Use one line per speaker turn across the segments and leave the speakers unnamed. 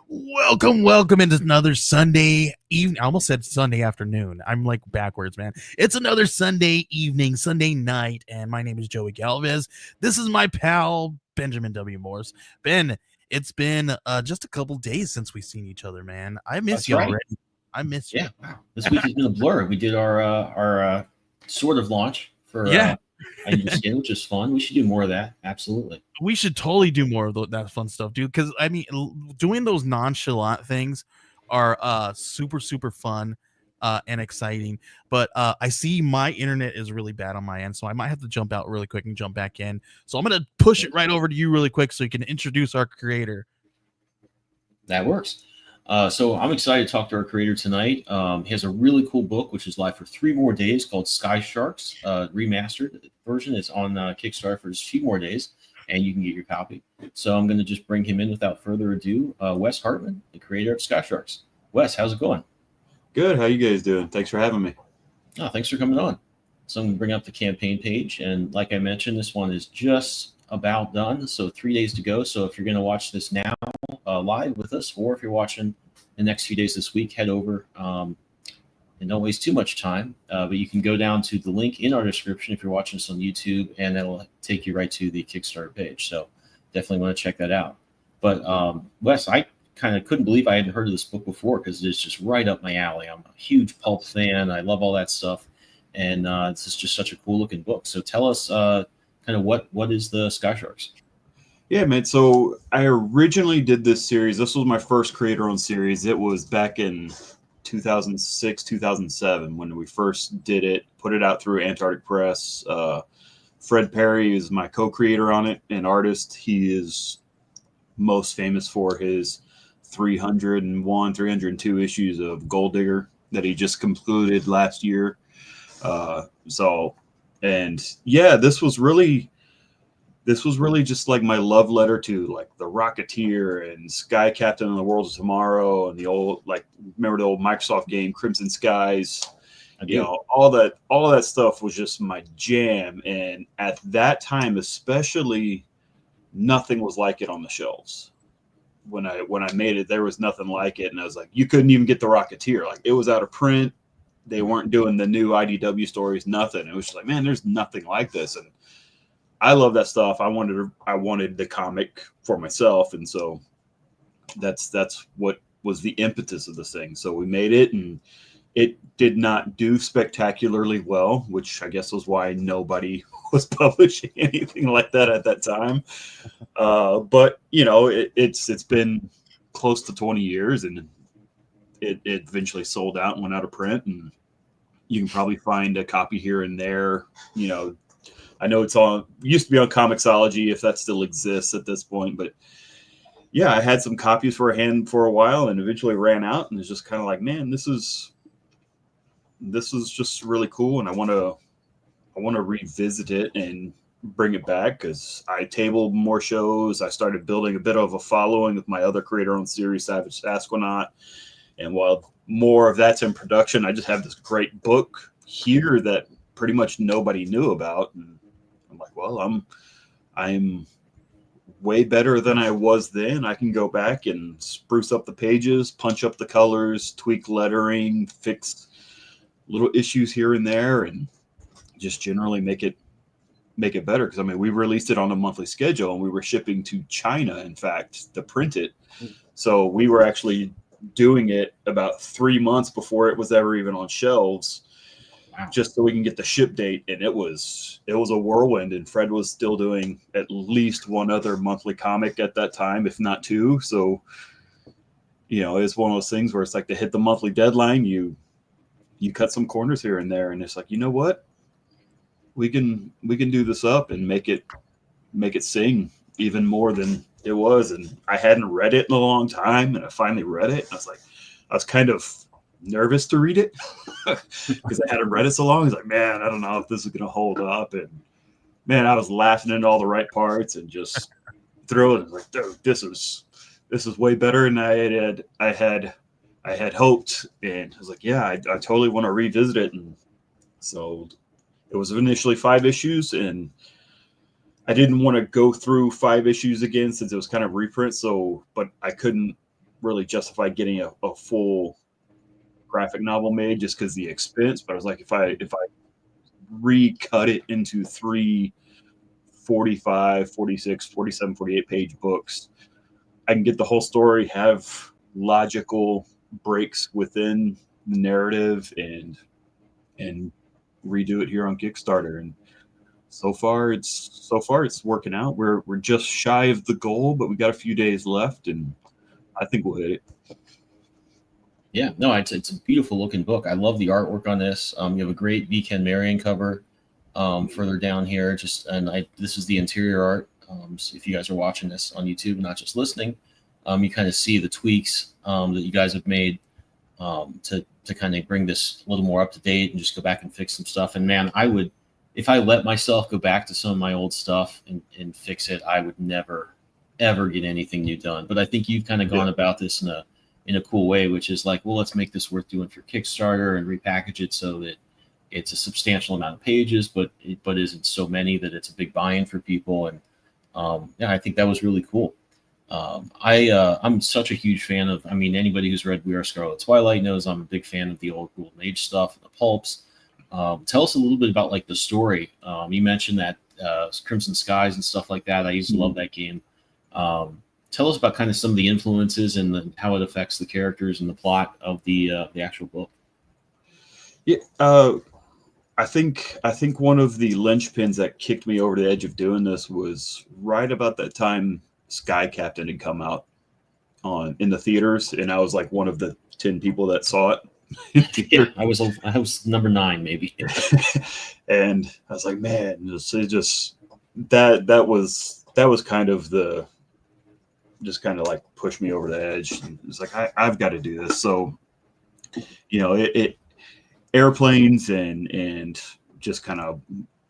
Welcome into another Sunday evening. I almost said Sunday afternoon. I'm like backwards, man. It's another Sunday evening, Sunday night, and my name is Joey Galvez. This is my pal, Benjamin W. Morse. Ben, it's been just a couple days since we've seen each other, man. I miss
That's
you
right.
already. I miss you.
Yeah. Wow. This week has been a blur. We did our sort of launch for
Yeah,
I Need Skin, which is fun. We should do more of that. Absolutely.
we should totally do more of that fun stuff, dude. Because I mean, doing those nonchalant things are super fun and exciting. But I see my internet is really bad on my end, so I might have to jump out really quick and jump back in. So I'm gonna push it right over to you really quick so you can introduce our creator.
That works. So I'm excited to talk to our creator tonight. He has a really cool book, which is live for 3 more days, called Sky Sharks Remastered version. It's on Kickstarter for just a few more days, and you can get your copy. So I'm going to just bring him in without further ado. Wes Hartman, the creator of Sky Sharks. Wes, how's it going?
Good. How you guys doing? Thanks for having me.
Oh, thanks for coming on. So I'm going to bring up the campaign page, and like I mentioned, this one is just about done. So 3 days to go. So if you're going to watch this now live with us, or if you're watching the next few days this week, head over and don't waste too much time. But you can go down to the link in our description if you're watching us on YouTube, and that'll take you right to the Kickstarter page. So definitely want to check that out. But Wes, I kind of couldn't believe I hadn't heard of this book before because it's just right up my alley. I'm a huge pulp fan. I love all that stuff. And this is just such a cool looking book. So tell us kind of what is the Sky Sharks?
Yeah, man. So I originally did this series. This was my first creator-owned series. It was back in 2006, 2007 when we first did it. Put it out through Antarctic Press. Fred Perry is my co-creator on it, an artist. He is most famous for his 301, 302 issues of Gold Digger that he just concluded last year. This was really just like my love letter to like the Rocketeer and Sky Captain and the World of Tomorrow and the old, like, remember the old Microsoft game Crimson Skies? You know, all that stuff was just my jam. And at that time, especially, nothing was like it on the shelves. When I made it, there was nothing like it. And I was like, you couldn't even get the Rocketeer. Like, it was out of print. They weren't doing the new IDW stories, nothing. It was just like, man, there's nothing like this. And I love that stuff. I wanted the comic for myself. And so that's what was the impetus of this thing. So we made it, and it did not do spectacularly well, which I guess was why nobody was publishing anything like that at that time. But you know, it's been close to 20 years, and it eventually sold out and went out of print. And you can probably find a copy here and there. You know, I know used to be on Comixology, if that still exists at this point. But yeah, I had some copies for a while, and eventually ran out. And it's just kind of like, man, this is just really cool, and I want to revisit it and bring it back because I tabled more shows. I started building a bit of a following with my other creator-owned series, Savage Sasquatch. And while more of that's in production, I just have this great book here that pretty much nobody knew about. And I'm like, well, I'm way better than I was then. I can go back and spruce up the pages, punch up the colors, tweak lettering, fix little issues here and there, and just generally make it better. Because I mean, we released it on a monthly schedule, and we were shipping to China, in fact, to print it. So we were actually doing it about 3 months before it was ever even on shelves. Wow. Just so we can get the ship date. And it was a whirlwind, and Fred was still doing at least one other monthly comic at that time, if not two. So, you know, it's one of those things where it's like to hit the monthly deadline, you cut some corners here and there, and it's like, you know what, we can do this up and make it sing even more than it was. And I hadn't read it in a long time, and I finally read it, and I was kind of nervous to read it because I hadn't read it so long. I was like, man, I don't know if this is going to hold up. And man, I was laughing at all the right parts and just thrilled. And like, dude, this is way better than I had hoped. And I was like, yeah, I totally want to revisit it. And so it was initially 5 issues, and I didn't want to go through 5 issues again since it was kind of reprint. So, but I couldn't really justify getting a full graphic novel made just because the expense. But I was like, if I recut it into 3 45, 46, 47, 48 page books, I can get the whole story, have logical breaks within the narrative, and redo it here on Kickstarter. And so far it's working out. We're just shy of the goal, but we got a few days left, and I think we'll hit it.
Yeah, no, it's a beautiful looking book. I love the artwork on this. You have a great V. Ken Marion cover further down here. This is the interior art. So if you guys are watching this on YouTube, not just listening, you kind of see the tweaks that you guys have made to kind of bring this a little more up to date and just go back and fix some stuff. And man, I would, if I let myself go back to some of my old stuff and fix it, I would never ever get anything new done. But I think you've kind of gone about this in a cool way, which is like, well, let's make this worth doing for Kickstarter and repackage it so that it's a substantial amount of pages, but isn't so many that it's a big buy-in for people. And yeah, I think that was really cool. I'm such a huge fan of, anybody who's read We Are Scarlet Twilight knows I'm a big fan of the old Golden Age stuff, the pulps. Tell us a little bit about like the story. You mentioned that Crimson Skies and stuff like that. I used to love that game. Tell us about kind of some of the influences and how it affects the characters and the plot of the actual book.
Yeah, I think one of the linchpins that kicked me over the edge of doing this was right about that time Sky Captain had come out in the theaters, and I was like one of the 10 people that saw it.
Yeah, I was number 9 maybe.
And I was like, man, that was kind of the just kind of like pushed me over the edge. It's like I've got to do this. So it airplanes and just kind of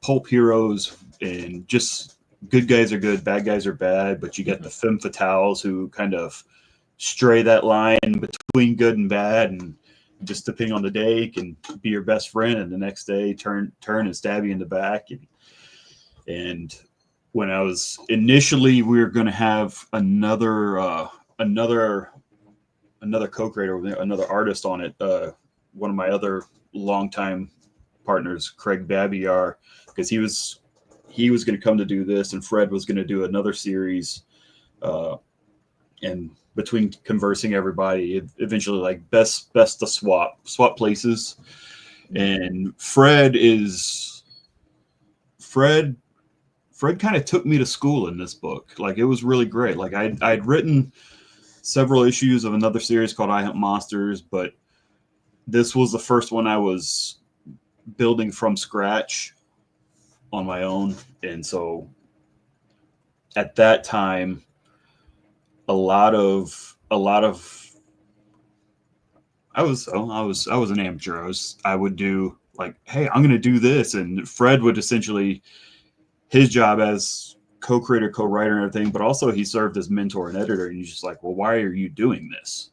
pulp heroes, and just good guys are good, bad guys are bad, but you get the femme fatales who kind of stray that line between good and bad, and just depending on the day can be your best friend, and the next day turn and stab you in the back. And when I was initially, we were going to have another co-creator, another artist on it, one of my other longtime partners, Craig Babiar, because he was going to come to do this, and Fred was going to do another series. And between conversing everybody, it eventually like best to swap places. And Fred kind of took me to school in this book. Like, it was really great. Like I'd written several issues of another series called I Hunt Monsters, but this was the first one I was building from scratch on my own. And so at that time, I was an amateur. I would do like, hey, I'm going to do this. And Fred would essentially, his job as co-creator, co-writer and everything, but also he served as mentor and editor. And he's just like, well, why are you doing this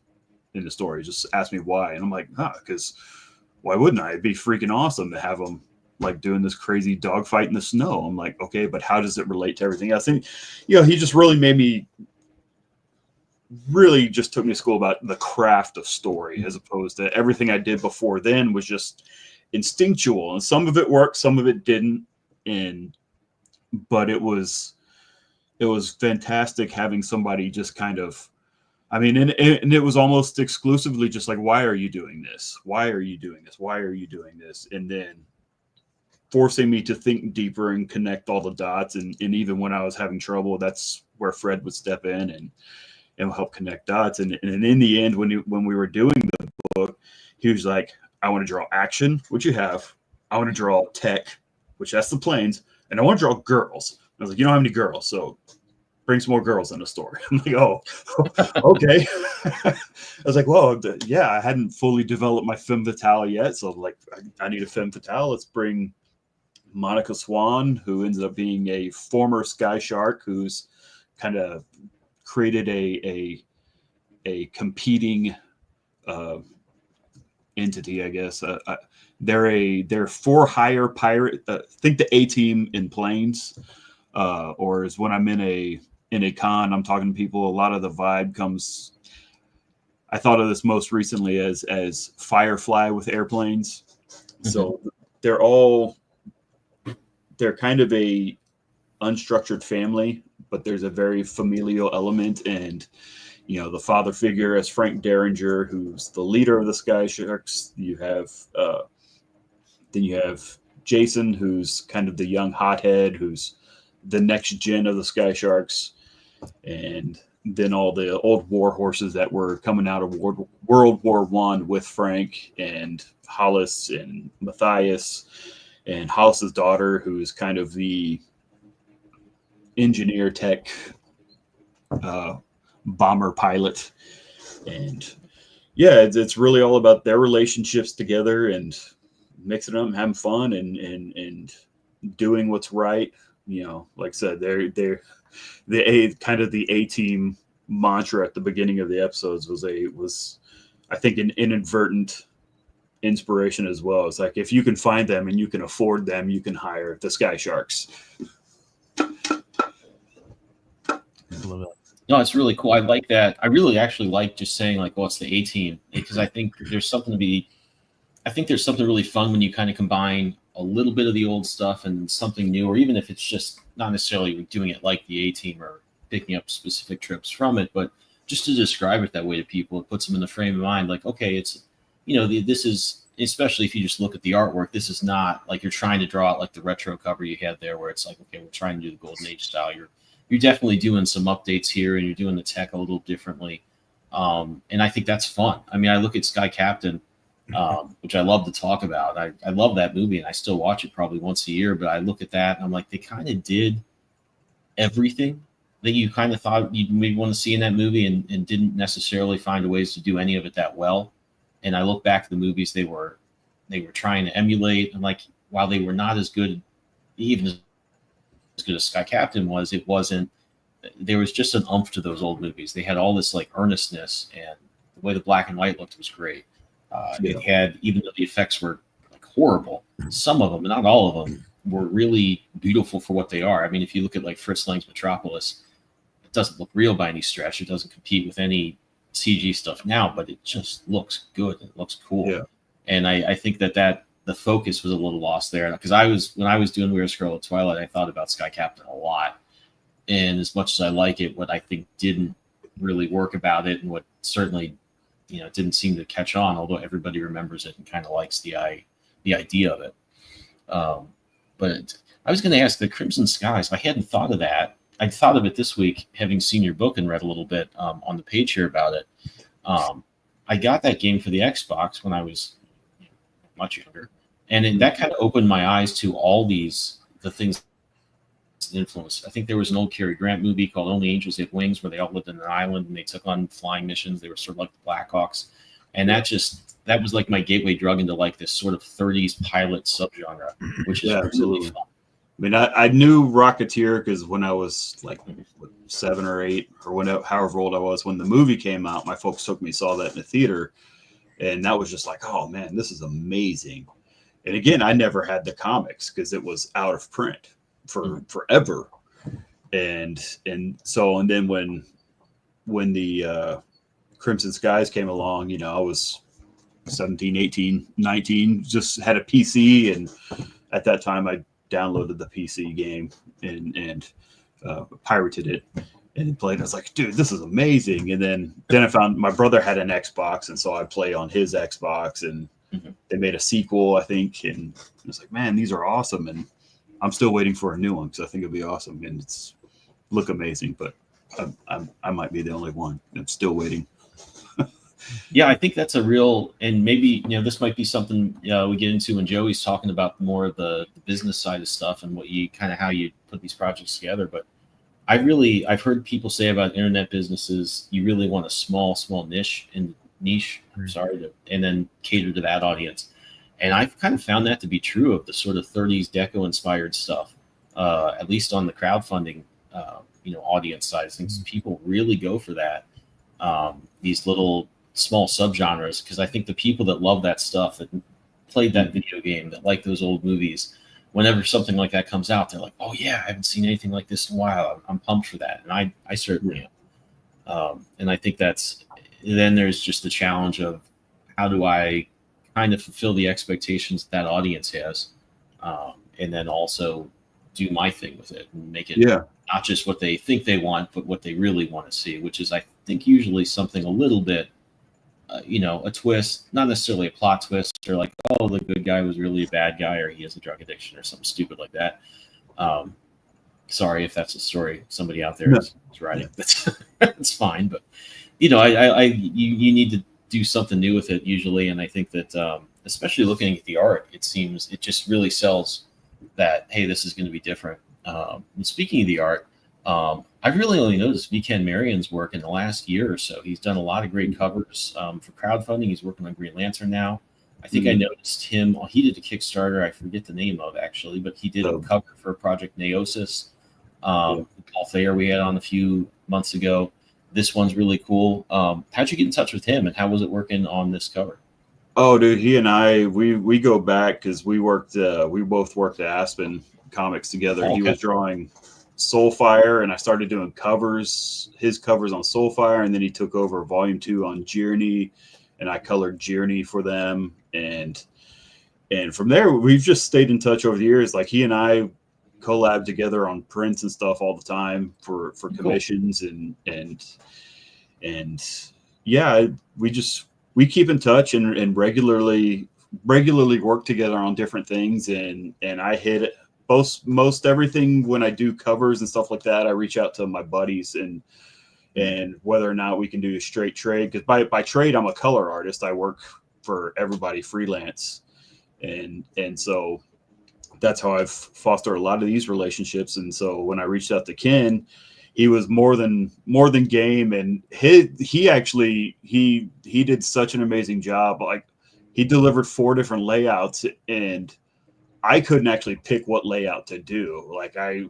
in the story? Just ask me why. And I'm like, because why wouldn't I? It'd be freaking awesome to have him like doing this crazy dogfight in the snow. I'm like, okay, but how does it relate to everything else? And, he just really just took me to school about the craft of story, as opposed to everything I did before then was just instinctual. And some of it worked, some of it didn't. But it was fantastic having somebody just kind of, and it was almost exclusively just like, why are you doing this? Why are you doing this? Why are you doing this? And then forcing me to think deeper and connect all the dots. And even when I was having trouble, that's where Fred would step in and help connect dots. And in the end, when we were doing the book, he was like, I want to draw action, which you have. I want to draw tech, which that's the planes. And I want to draw girls. I was like, you don't have any girls, so bring some more girls in the story. I'm like, oh, okay. I was like, well, yeah, I hadn't fully developed my femme fatale yet. So like, I need a femme fatale. Let's bring Monica Swan, who ended up being a former Sky Shark, who's kind of created a competing entity, I guess. They're for hire pirate. Think the A team in planes, or is when I'm in a con, I'm talking to people. A lot of the vibe comes. I thought of this most recently as Firefly with airplanes. So they're kind of a unstructured family, but there's a very familial element. And, you know, the father figure as Frank Derringer, who's the leader of the Sky Sharks. Then you have Jason, who's kind of the young hothead, who's the next gen of the Sky Sharks. And then all the old war horses that were coming out of World War I with Frank and Hollis and Matthias, and Hollis's daughter, who is kind of the engineer tech bomber pilot. And yeah, it's really all about their relationships together and mixing them, having fun, and doing what's right. You know, like I said, they're kind of the A-team mantra at the beginning of the episodes was I think an inadvertent inspiration as well. It's like, if you can find them and you can afford them, you can hire the Sky Sharks.
Love it.
No, it's really cool. I like that. I really actually like just saying like, "Well, it's the A-team," because I think there's something really fun when you kind of combine a little bit of the old stuff and something new, or even if it's just not necessarily doing it like the A-team or picking up specific trips from it, but just to describe it that way to people, it puts them in the frame of mind like, okay, it's, you know, this is, especially if you just look at the artwork, this is not like you're trying to draw out like the retro cover you had there where it's like, okay, we're trying to do the Golden Age style. You're definitely doing some updates here, and you're doing the tech a little differently. And I think that's fun. I mean, I look at Sky Captain, which I love to talk about. I love that movie, and I still watch it probably once a year, but I look at that and I'm like, they kind of did everything that you kind of thought you'd maybe want to see in that movie, and didn't necessarily find ways to do any of it that well. And I look back at the movies they were trying to emulate, and like, while they were not as good, even as good as Sky Captain was, there was just an oomph to those old movies. They had all this like earnestness, and the way the black and white looked was great. It had, even though the effects were like horrible, some of them, not all of them, were really beautiful for what they are. I mean, if you look at like Fritz Lang's Metropolis, it doesn't look real by any stretch. It doesn't compete with any CG stuff now, but it just looks good. It looks cool. Yeah. And I think that the focus was a little lost there, because when I was doing Are Scarlet Twilight, I thought about Sky Captain a lot. And as much as I like it, what I think didn't really work about it, and what certainly, you know, didn't seem to catch on, although everybody remembers it and kind of likes the idea of it. But I was going to ask, the Crimson Skies, I hadn't thought of that. I thought of it this week, having seen your book and read a little bit on the page here about it. I got that game for the Xbox when I was much younger, and that kind of opened my eyes to all the things that influence. I think there was an old Cary Grant movie called Only Angels Have Wings, where they all lived in an island and they took on flying missions. They were sort of like the Blackhawks, and that was like my gateway drug into like this sort of 30s pilot subgenre, which is really fun.
I mean, I knew Rocketeer because when I was like 7 or 8 or however old I was when the movie came out, my folks took me, saw that in the theater, and that was just like, oh man, this is amazing. And again, I never had the comics because it was out of print for forever. And then when the Crimson Skies came along, you know, I was 17, 18, 19, just had a PC, and at that time I downloaded the PC game and pirated it and played. I was like, dude, this is amazing. And then I found my brother had an Xbox, and so I play on his Xbox, and they made a sequel, I think, and I was like, man, these are awesome. And I'm still waiting for a new one because I think it'll be awesome, and it's look amazing. But I might be the only one. I'm still waiting.
Yeah, I think that's a real, and maybe, you know, this might be something we get into when Joey's talking about more of the business side of stuff and how you put these projects together. But I've heard people say about internet businesses, you really want a small niche, and then cater to that audience. And I've kind of found that to be true of the sort of 30s deco inspired stuff, at least on the crowdfunding, audience side of things. People really go for that. These little small subgenres, because I think the people that love that stuff, that played that video game, that like those old movies, whenever something like that comes out, they're like, oh yeah, I haven't seen anything like this in a while. I'm pumped for that. And I certainly am. And I think that's then there's just the challenge of how do I kind of fulfill the expectations that audience has, and then also do my thing with it and make it not just what they think they want, but what they really want to see, which is, I think, usually something a little bit, a twist, not necessarily a plot twist, or like, oh, the good guy was really a bad guy, or he has a drug addiction, or something stupid like that. Sorry if that's a story somebody out there is writing. It's fine, but you need to do something new with it usually, and I think that especially looking at the art, it just really sells that, hey, this is going to be different. And speaking of the art, I've really only noticed V. Ken Marion's work in the last year or so. He's done a lot of great covers for crowdfunding. He's working on Green Lantern now. I think I noticed him. He did a Kickstarter. I forget the name of actually, but he did a cover for Project Neosis. Paul Thayer we had on a few months ago. This one's really cool. How'd you get in touch with him, and how was it working on this cover?
Oh, dude, he and I, we go back because we both worked at Aspen Comics together. Okay. He was drawing Soulfire, and I started doing his covers on Soulfire, and then he took over Volume 2 on Journey, and I colored Journey for them, and from there we've just stayed in touch over the years. Like, he and I collab together on prints and stuff all the time for commissions, cool. and yeah, we keep in touch and regularly work together on different things, and I hit most everything when I do covers and stuff like that. I reach out to my buddies and whether or not we can do a straight trade, because by trade I'm a color artist. I work for everybody freelance, and so that's how I've fostered a lot of these relationships. And so when I reached out to Ken, he was more than game, and he did such an amazing job. Like, he delivered 4 different layouts, and I couldn't actually pick what layout to do. Like, I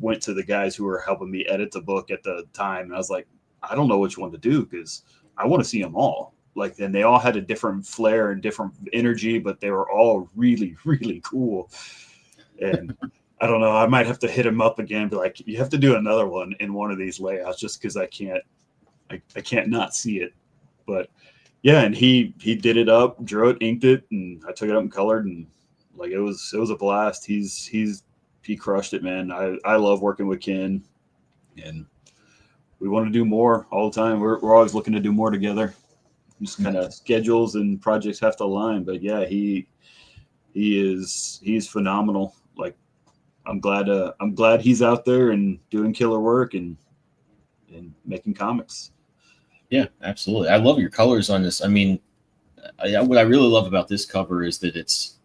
went to the guys who were helping me edit the book at the time, and I was like, I don't know which one to do, because I want to see them all. Like, and they all had a different flair and different energy, but they were all really, really cool. And I don't know, I might have to hit him up again, be like, you have to do another one in one of these layouts, just because I can't not see it. But yeah, and he did it up, drew it, inked it, and I took it up and colored, and like, it was a blast. He crushed it, man. I love working with Ken, and we want to do more all the time. We're always looking to do more together. Just kind of schedules and projects have to align, but yeah, he's phenomenal. Like, I'm glad he's out there and doing killer work and making comics.
Yeah, absolutely. I love your colors on this. I mean, what I really love about this cover is that it's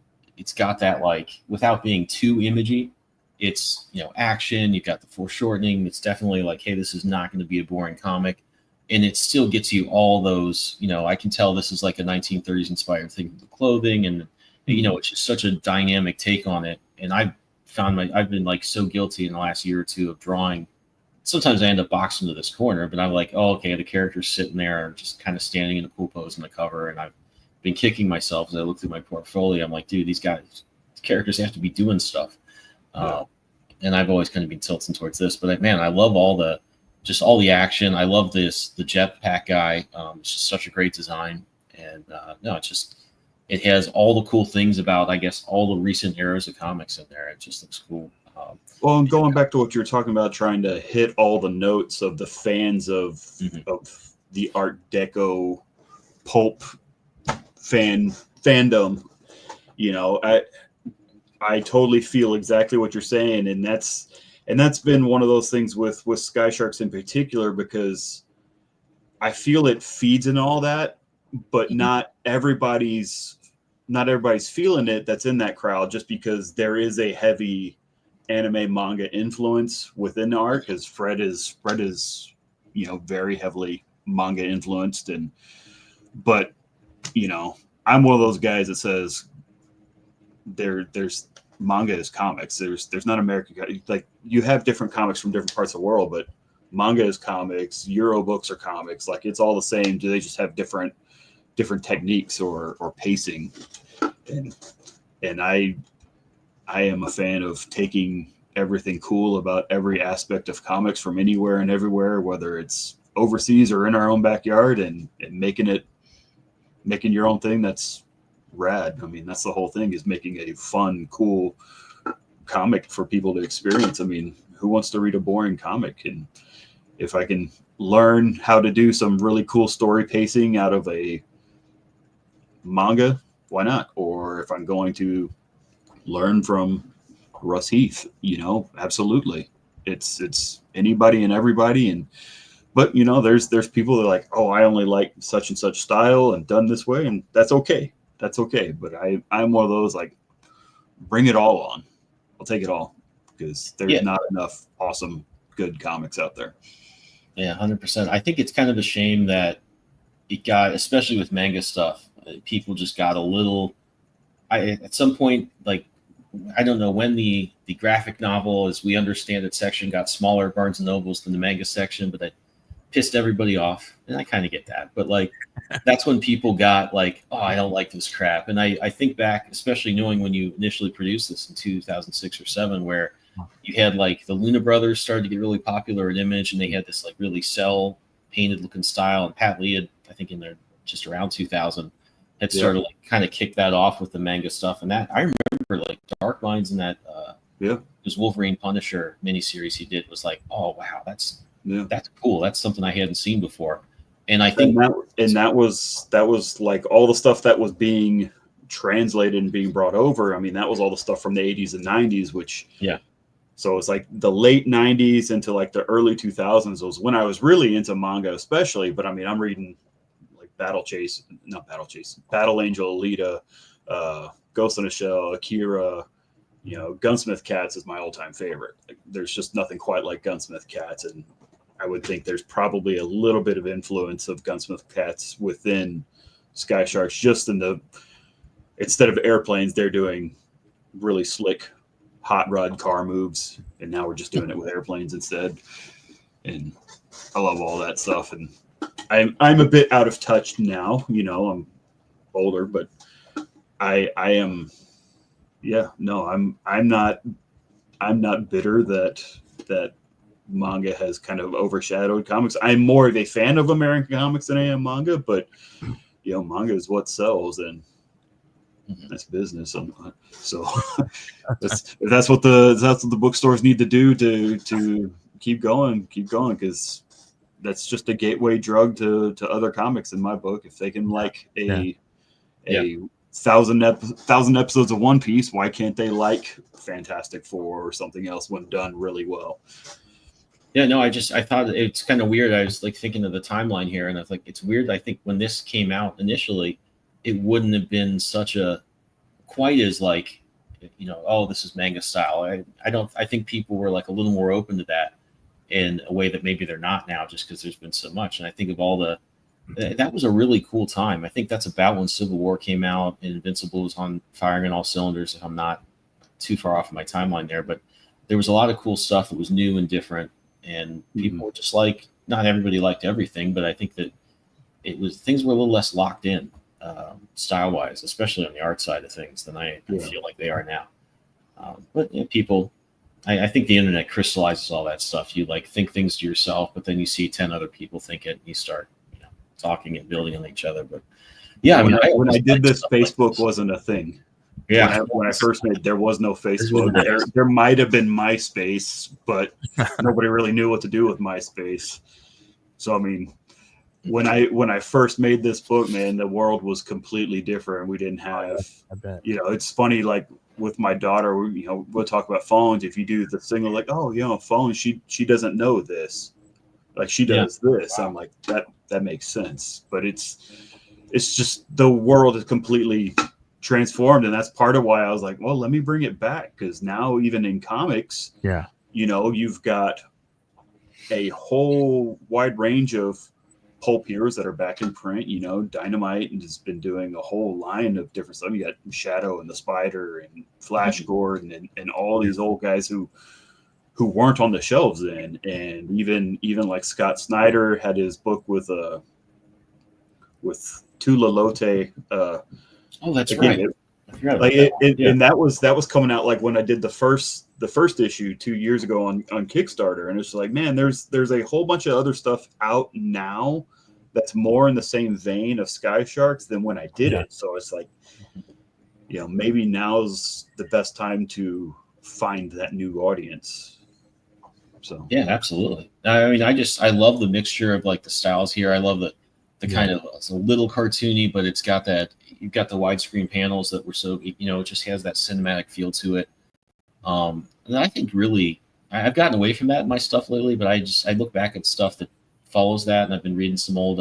got that, like, without being too imagey, it's, action. You've got the foreshortening. It's definitely like, hey, this is not going to be a boring comic. And it still gets you all those, I can tell this is like a 1930s inspired thing with the clothing, and it's just such a dynamic take on it. And I've been like so guilty in the last year or two of drawing. Sometimes I end up boxing to this corner, but I'm like, oh, okay, the character's sitting there just kind of standing in a cool pose in the cover. And I've been kicking myself as I look through my portfolio. I'm like, dude, these characters have to be doing stuff. And I've always kind of been tilting towards this, but man, I love all the action. I love the jetpack guy. It's just such a great design. And it has all the cool things about, I guess, all the recent eras of comics in there. It just looks cool.
Well, and going back to what you were talking about, trying to hit all the notes of the fans of the Art Deco pulp fandom, I totally feel exactly what you're saying, and that's been one of those things with Sky Sharks in particular, because I feel it feeds in all that, but not everybody's feeling it that's in that crowd, just because there is a heavy anime manga influence within the art, because Fred is very heavily manga influenced, but I'm one of those guys that says there's manga is comics. There's not American, like, you have different comics from different parts of the world, but manga is comics, Euro books are comics. Like, it's all the same. Do they just have different techniques or pacing? And I am a fan of taking everything cool about every aspect of comics from anywhere and everywhere, whether it's overseas or in our own backyard and making your own thing. That's rad. I mean, that's the whole thing, is making a fun, cool comic for people to experience. I mean, who wants to read a boring comic? And if I can learn how to do some really cool story pacing out of a manga, why not? Or if I'm going to learn from Russ Heath, absolutely. It's anybody and everybody. But there's people that are like, oh, I only like such and such style and done this way, and that's okay. That's okay. But I'm one of those, like, bring it all on. I'll take it all, because there's not enough awesome, good comics out there.
Yeah, 100%. I think it's kind of a shame that it got, especially with manga stuff, people just got a little. At some point, like, I don't know when the graphic novel, as we understand it, section got smaller at Barnes and Nobles than the manga section, but that pissed everybody off, and I kind of get that. But like, that's when people got like, oh, I don't like this crap. And I think back, especially knowing when you initially produced this in 2006 or 7, where you had like the Luna Brothers started to get really popular at Image, and they had this like really cell painted looking style. And Pat Lee had, I think in there just around 2000, had started like kind of kick that off with the manga stuff. And that, I remember like Dark Minds and that this Wolverine Punisher miniseries he did was like, oh wow, that's cool. That's something I hadn't seen before. And I think
that was like all the stuff that was being translated and being brought over. I mean, that was all the stuff from the 80s and 90s, which so it's like the late 90s into like the early 2000s was when I was really into manga, especially. But I mean, I'm reading like Battle Angel, Alita, Ghost in a Shell, Akira, Gunsmith Cats is my all-time favorite. Like, there's just nothing quite like Gunsmith Cats, and I would think there's probably a little bit of influence of Gunsmith Cats within Sky Sharks, just in instead of airplanes, they're doing really slick hot rod car moves, and now we're just doing it with airplanes instead. And I love all that stuff. And I'm a bit out of touch now, I'm older, but I am, I'm not bitter that manga has kind of overshadowed comics. I'm more of a fan of American comics than I am manga, but manga is what sells, and that's business. So that's what the bookstores need to do to keep going, because that's just a gateway drug to other comics in my book. If they can like a 1,000 episodes of One Piece, why can't they like Fantastic Four or something else when done really well?
Yeah, no, I thought it's kind of weird. I was like thinking of the timeline here, and I was like, it's weird. I think when this came out initially, it wouldn't have been quite as like, oh, this is manga style. I think people were like a little more open to that in a way that maybe they're not now, just because there's been so much. And I think of that was a really cool time. I think that's about when Civil War came out and Invincible was firing on all cylinders, if I'm not too far off of my timeline there. But there was a lot of cool stuff that was new and different. And people were just like, not everybody liked everything, but I think that things were a little less locked in style wise, especially on the art side of things, than I feel like they are now. But people, I think the internet crystallizes all that stuff. You like think things to yourself, but then you see 10 other people think it, and you start talking and building on each other. But
when I did this, Facebook wasn't a thing.
Yeah,
when I first there was no Facebook. There might have been MySpace, but nobody really knew what to do with MySpace. So I mean, when I first made this book, man, the world was completely different. We didn't have,
I bet.
It's funny, like with my daughter, we'll talk about phones. If you do the thing like, oh, phone, she doesn't know this, like she does this. Wow. I'm like, that makes sense, but it's just the world is completely transformed, and that's part of why I was like, well, let me bring it back, because now even in comics, you've got a whole wide range of pulp heroes that are back in print. Dynamite has been doing a whole line of different stuff. You got Shadow and the Spider and Flash Gordon and all these old guys who weren't on the shelves then, and even like Scott Snyder had his book with Tula Lote.
Oh, that's right. I forgot about
Like
that.
and that was coming out like when I did the first issue 2 years ago on Kickstarter, and it's like, man, there's a whole bunch of other stuff out now that's more in the same vein of Sky Sharks than when I did it. So it's like, maybe now's the best time to find that new audience. So
yeah, absolutely. I mean, I love the mixture of like the styles here. I love the kind of, it's a little cartoony, but it's got that, you've got the widescreen panels that were so, it just has that cinematic feel to it. And I think really, I've gotten away from that in my stuff lately, but I look back at stuff that follows that, and I've been reading some old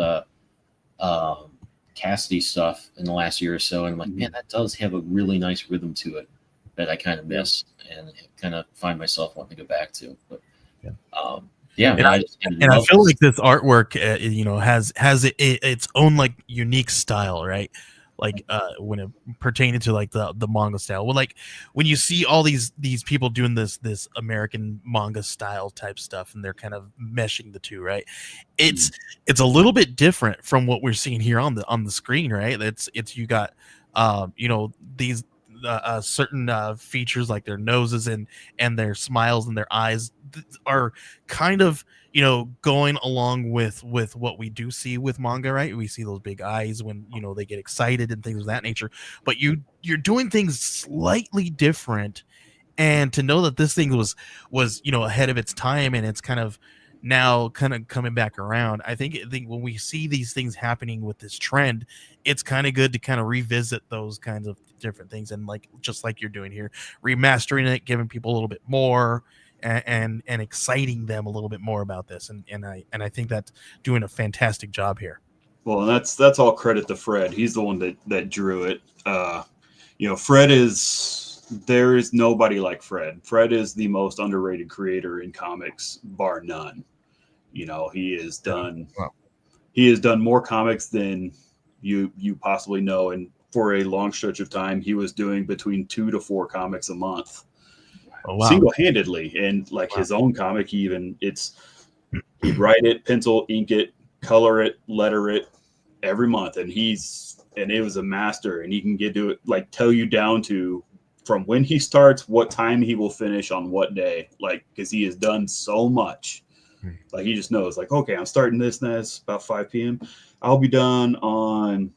Cassidy stuff in the last year or so, and I'm like, man, that does have a really nice rhythm to it that I kind of miss and kind of find myself wanting to go back to. But
I feel like this artwork, has its own like unique style, right? Like when it pertaining to like the manga style. Well, like when you see all these people doing this American manga style type stuff, and they're kind of meshing the two, right? It's a little bit different from what we're seeing here on the screen, right? It's you got these certain features like their noses and their smiles and their eyes are kind of going along with what we do see with manga, right? We see those big eyes when they get excited and things of that nature, but you're doing things slightly different. And to know that this thing was ahead of its time, and it's kind of now kind of coming back around, I think when we see these things happening with this trend, it's kind of good to kind of revisit those kinds of different things, and like just like you're doing here, remastering it, giving people a little bit more and exciting them a little bit more about this, and I think that's doing a fantastic job here.
Well, and that's all credit to Fred. He's the one that drew it. Fred there is nobody like Fred. Fred is the most underrated creator in comics, bar none. He has done more comics than you possibly know, and for a long stretch of time, he was doing between 2 to 4 comics a month, single-handedly. And like his own comic, he'd write it, pencil, ink it, color it, letter it every month, and it was a master. And he can get to it, like tell you down to from when he starts, what time he will finish on what day, like because he has done so much. Like he just knows, like, okay, I'm starting this about 5 p.m. I'll be done on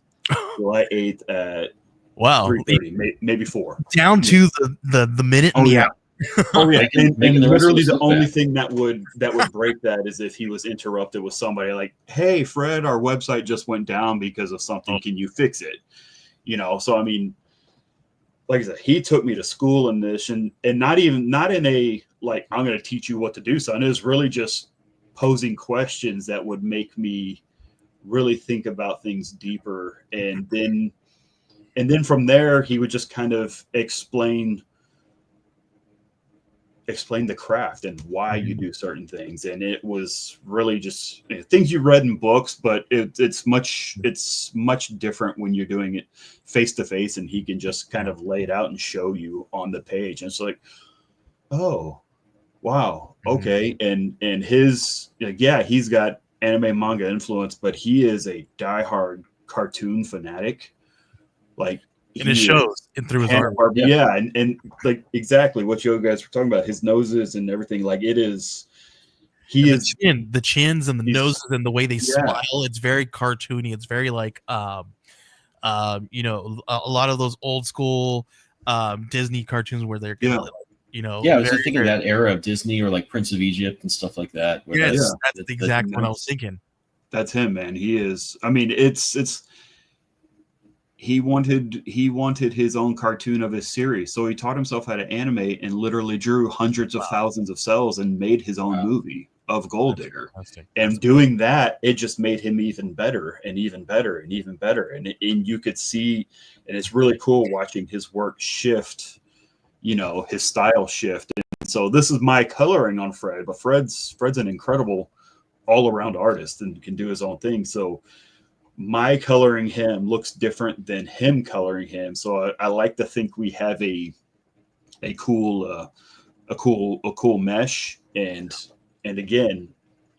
July 8th at 3:30, maybe 4.
Down to the minute and the hour.
Oh yeah, and literally the only thing that would break that is if he was interrupted with somebody like, "Hey, Fred, our website just went down because of something. Can you fix it?" So I mean, like I said, he took me to school in this, and not in a like, I'm going to teach you what to do, son. It was really just posing questions that would make me really think about things deeper, and then from there he would just kind of explain the craft and why you do certain things. And it was really just things you read in books, but it's much different when you're doing it face to face, and he can just kind of lay it out and show you on the page. And it's like, oh wow, okay. And his, he's got anime manga influence, but he is a diehard cartoon fanatic. Like,
and it shows through his art.
Yeah, and like exactly what you guys were talking about, his noses and everything. Like it is,
the chins and the noses and the way they smile. It's very cartoony. It's very like a lot of those old school Disney cartoons where they're gonna,
I was thinking that era of Disney, or like Prince of Egypt and stuff like that.
That's the exact one I was thinking.
That's him, man. He is. I mean, it's. He wanted his own cartoon of his series, so he taught himself how to animate and literally drew hundreds of thousands of cells and made his own movie of Gold Digger. And doing that, it just made him even better and even better and even better. And you could see, and it's really cool watching his work shift, his style shift. And so this is my coloring on Fred, but Fred's an incredible all-around artist and can do his own thing. So my coloring him looks different than him coloring him. So I like to think we have a cool mesh. And again,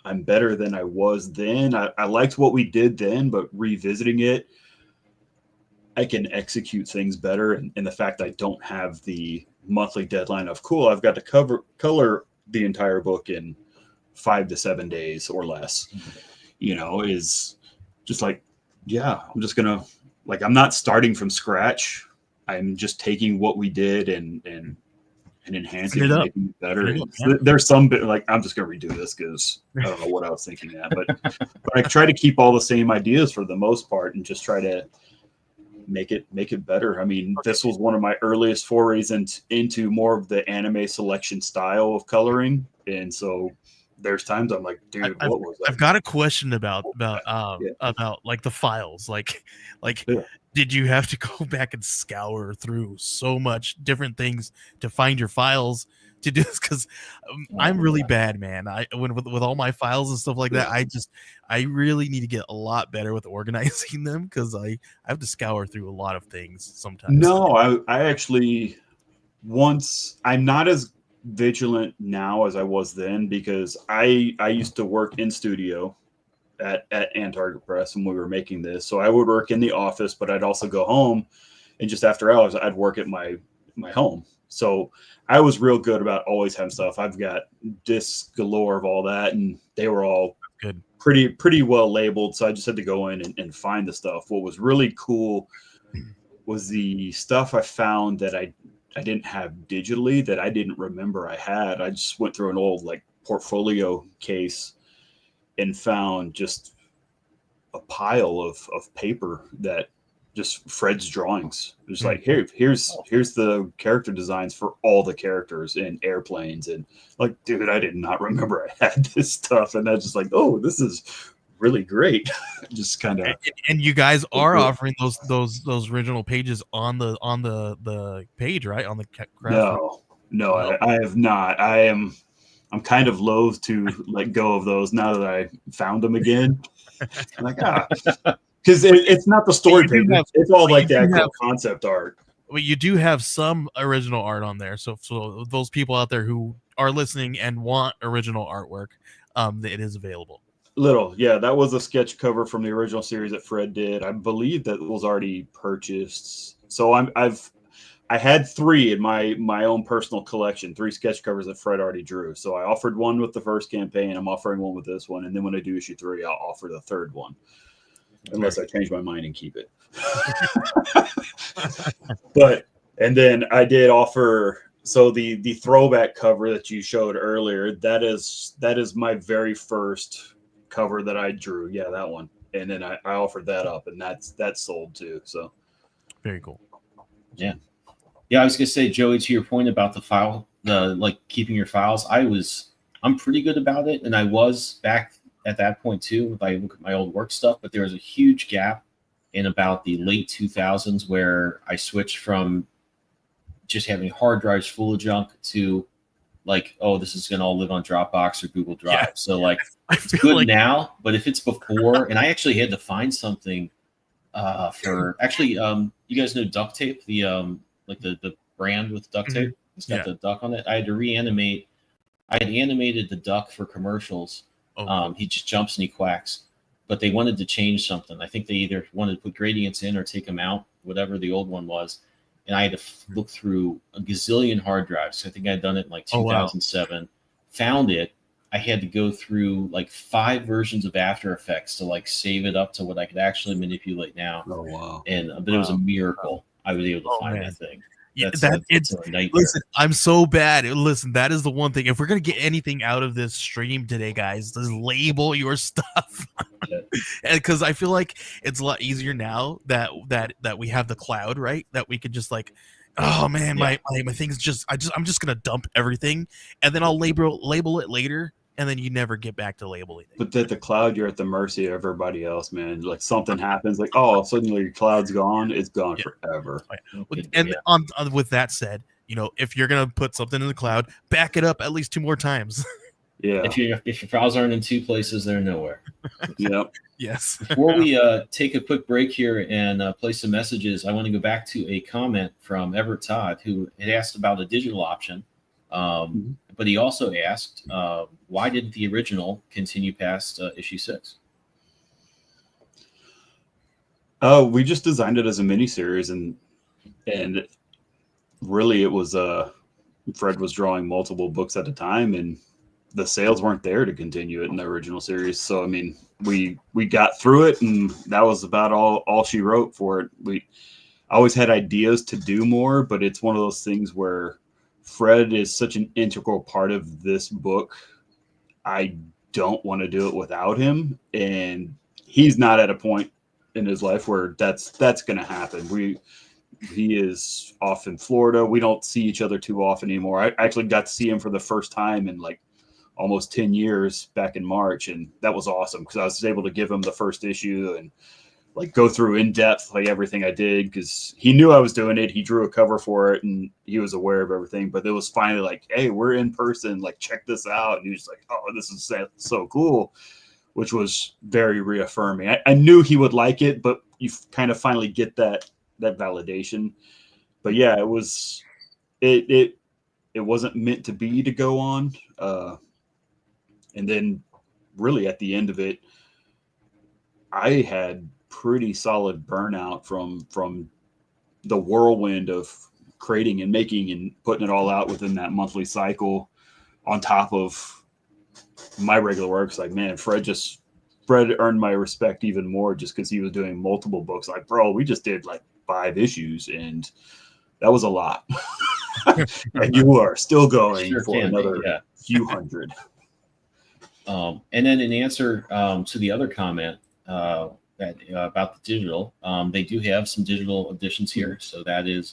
I'm better than I was then. I liked what we did then, but revisiting it, I can execute things better, and the fact I don't have the monthly deadline of cool, I've got to color the entire book in 5 to 7 days or less, is just like, yeah, I'm just gonna, like, I'm not starting from scratch. I'm just taking what we did and enhancing it, making it better. And there's some bit like, I'm just gonna redo this because I don't know what I was thinking at, but I try to keep all the same ideas for the most part and just try to make it better. I mean, this was one of my earliest forays into more of the anime selection style of coloring, and so there's times I'm like, dude, what was that?
I've got a question about like the files, like
Yeah.
did you have to go back and scour through so much different things to find your files to do this? Because I'm really bad, man. With all my files and stuff like that, I really need to get a lot better with organizing them, because I have to scour through a lot of things sometimes.
No, I actually, once, I'm not as vigilant now as I was then, because I used to work in studio at Antarctic Press when we were making this. So I would work in the office, but I'd also go home, and just after hours I'd work at my home. So I was real good about always having stuff. I've got discs galore of all that, and they were all
good,
pretty well labeled. So I just had to go in and find the stuff. What was really cool was the stuff I found that I didn't have digitally, that I didn't remember I had. I just went through an old like portfolio case and found just a pile of paper that just Fred's drawings. It was like, here's the character designs for all the characters in airplanes, and like, dude, I did not remember I had this stuff, and that's just like, oh, this is really great. Just kind of.
And you guys are offering those original pages on the page, right? On the craft.
No, I have not. I'm kind of loath to let go of those now that I found them again. I'm like, because it's not the story page. It's all like the actual concept art.
Well, you do have some original art on there. So those people out there who are listening and want original artwork, it is available.
Yeah, that was a sketch cover from the original series that Fred did. I believe that was already purchased. So I had 3 in my own personal collection, 3 sketch covers that Fred already drew. So I offered one with the first campaign. I'm offering one with this one, and then when I do issue 3, I'll offer the 3rd one, unless I change my mind and keep it. And then I did offer. So the throwback cover that you showed earlier, that is my very first cover that I drew. Yeah, that one. And then I offered that up, and that's sold too. So
very cool.
Yeah. Yeah, I was gonna say, Joey, to your point about the file, like keeping your files, I'm pretty good about it, and I was back at that point too. If I look at my old work stuff, but there was a huge gap in about the late 2000s where I switched from just having hard drives full of junk to like, oh, this is gonna all live on Dropbox or Google Drive. Yeah. So like, it's good now, but if it's before, and I actually had to find something for actually, you guys know duct tape, the like the brand with duct tape. It's got the duck on it. I had to reanimate. I had animated the duck for commercials. He just jumps and he quacks. But they wanted to change something. I think they either wanted to put gradients in or take them out, whatever the old one was. And I had to look through a gazillion hard drives. I think I'd done it in like 2007. Wow. Found it. I had to go through like 5 versions of After Effects to like save it up to what I could actually manipulate now.
Oh wow!
But it was a miracle. I was able to find that thing.
It's a nightmare. Listen, I'm so bad. Listen, that is the one thing. If we're gonna get anything out of this stream today, guys, just label your stuff. Because I feel like it's a lot easier now that we have the cloud, right? That we could just like, oh man, my thing's just I'm just gonna dump everything, and then I'll label it later. And then you never get back to labeling it.
But at the cloud, you're at the mercy of everybody else, man. Like something happens, like, oh, suddenly your cloud's gone. It's gone forever.
And on with that said, if you're gonna put something in the cloud, back it up at least 2 more times.
Yeah.
If your files aren't in 2 places, they're nowhere.
Yep.
Yes.
Before we take a quick break here and play some messages, I want to go back to a comment from Everett Todd, who had asked about a digital option. But he also asked, why didn't the original continue past issue 6?
We just designed it as a miniseries, and really it was Fred was drawing multiple books at a time, and the sales weren't there to continue it in the original series. So I mean, we got through it, and that was about all she wrote for it. We always had ideas to do more, but it's one of those things where Fred is such an integral part of this book. I don't want to do it without him, and he's not at a point in his life where that's going to happen. He is off in Florida. We don't see each other too often anymore. I actually got to see him for the first time in like almost 10 years back in March, and that was awesome because I was able to give him the first issue and like go through in depth like everything I did, because he knew I was doing it. He drew a cover for it and he was aware of everything, but it was finally like, hey, we're in person, like check this out. And he was like, oh, this is so cool, which was very reaffirming. I knew he would like it, but you kind of finally get that validation. But yeah, it was it wasn't meant to be to go on. And then really at the end of it, I had pretty solid burnout from the whirlwind of creating and making and putting it all out within that monthly cycle on top of my regular work. It's like, man, Fred earned my respect even more just because he was doing multiple books. Like, bro, we just did like 5 issues and that was a lot. And you are still going for another few hundred.
And then in answer to the other comment about the digital, they do have some digital editions here, so that is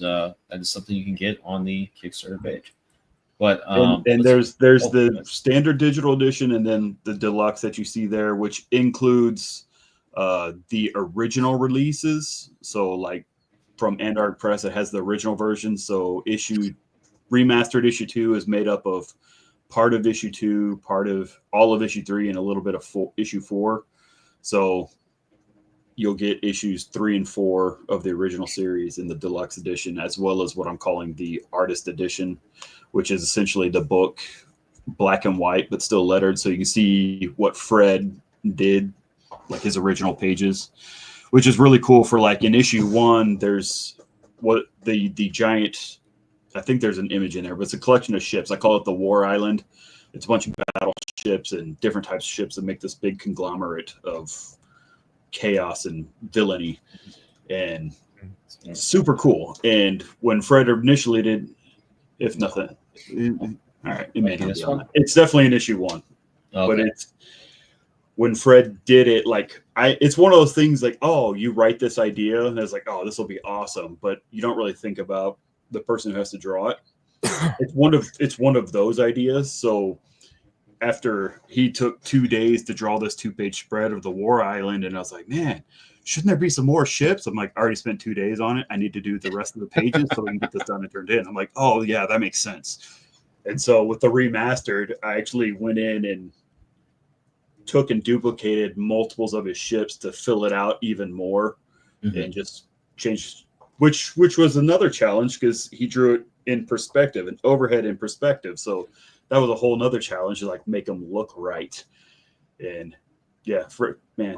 something you can get on the Kickstarter page. But
there's the standard digital edition, and then the deluxe that you see there, which includes the original releases. So like from Andark Press, it has the original version. So remastered issue 2 is made up of part of issue 2, part of all of issue 3, and a little bit of issue 4. So you'll get issues 3 and 4 of the original series in the deluxe edition, as well as what I'm calling the artist edition, which is essentially the book black and white, but still lettered. So you can see what Fred did, like his original pages, which is really cool. For like in issue 1, there's what the giant, I think there's an image in there, but it's a collection of ships. I call it the War Island. It's a bunch of battleships and different types of ships that make this big conglomerate of chaos and villainy, and super cool. And when Fred initially did, if nothing, all right, it may not be on that. It's definitely an issue 1, but it's when Fred did it, like it's one of those things like, oh, you write this idea and it's like, oh, this will be awesome, but you don't really think about the person who has to draw it. It's one of those ideas. So after he took 2 days to draw this 2-page spread of the War Island, and I was like, man, shouldn't there be some more ships? I'm like, I already spent 2 days on it. I need to do the rest of the pages so we can get this done and turned in. I'm like, oh yeah, that makes sense. And so with the remastered, I actually went in and took and duplicated multiples of his ships to fill it out even more, and just changed, which was another challenge because he drew it in perspective and overhead in perspective. So that was a whole nother challenge to like make them look right. And yeah, Fred, man,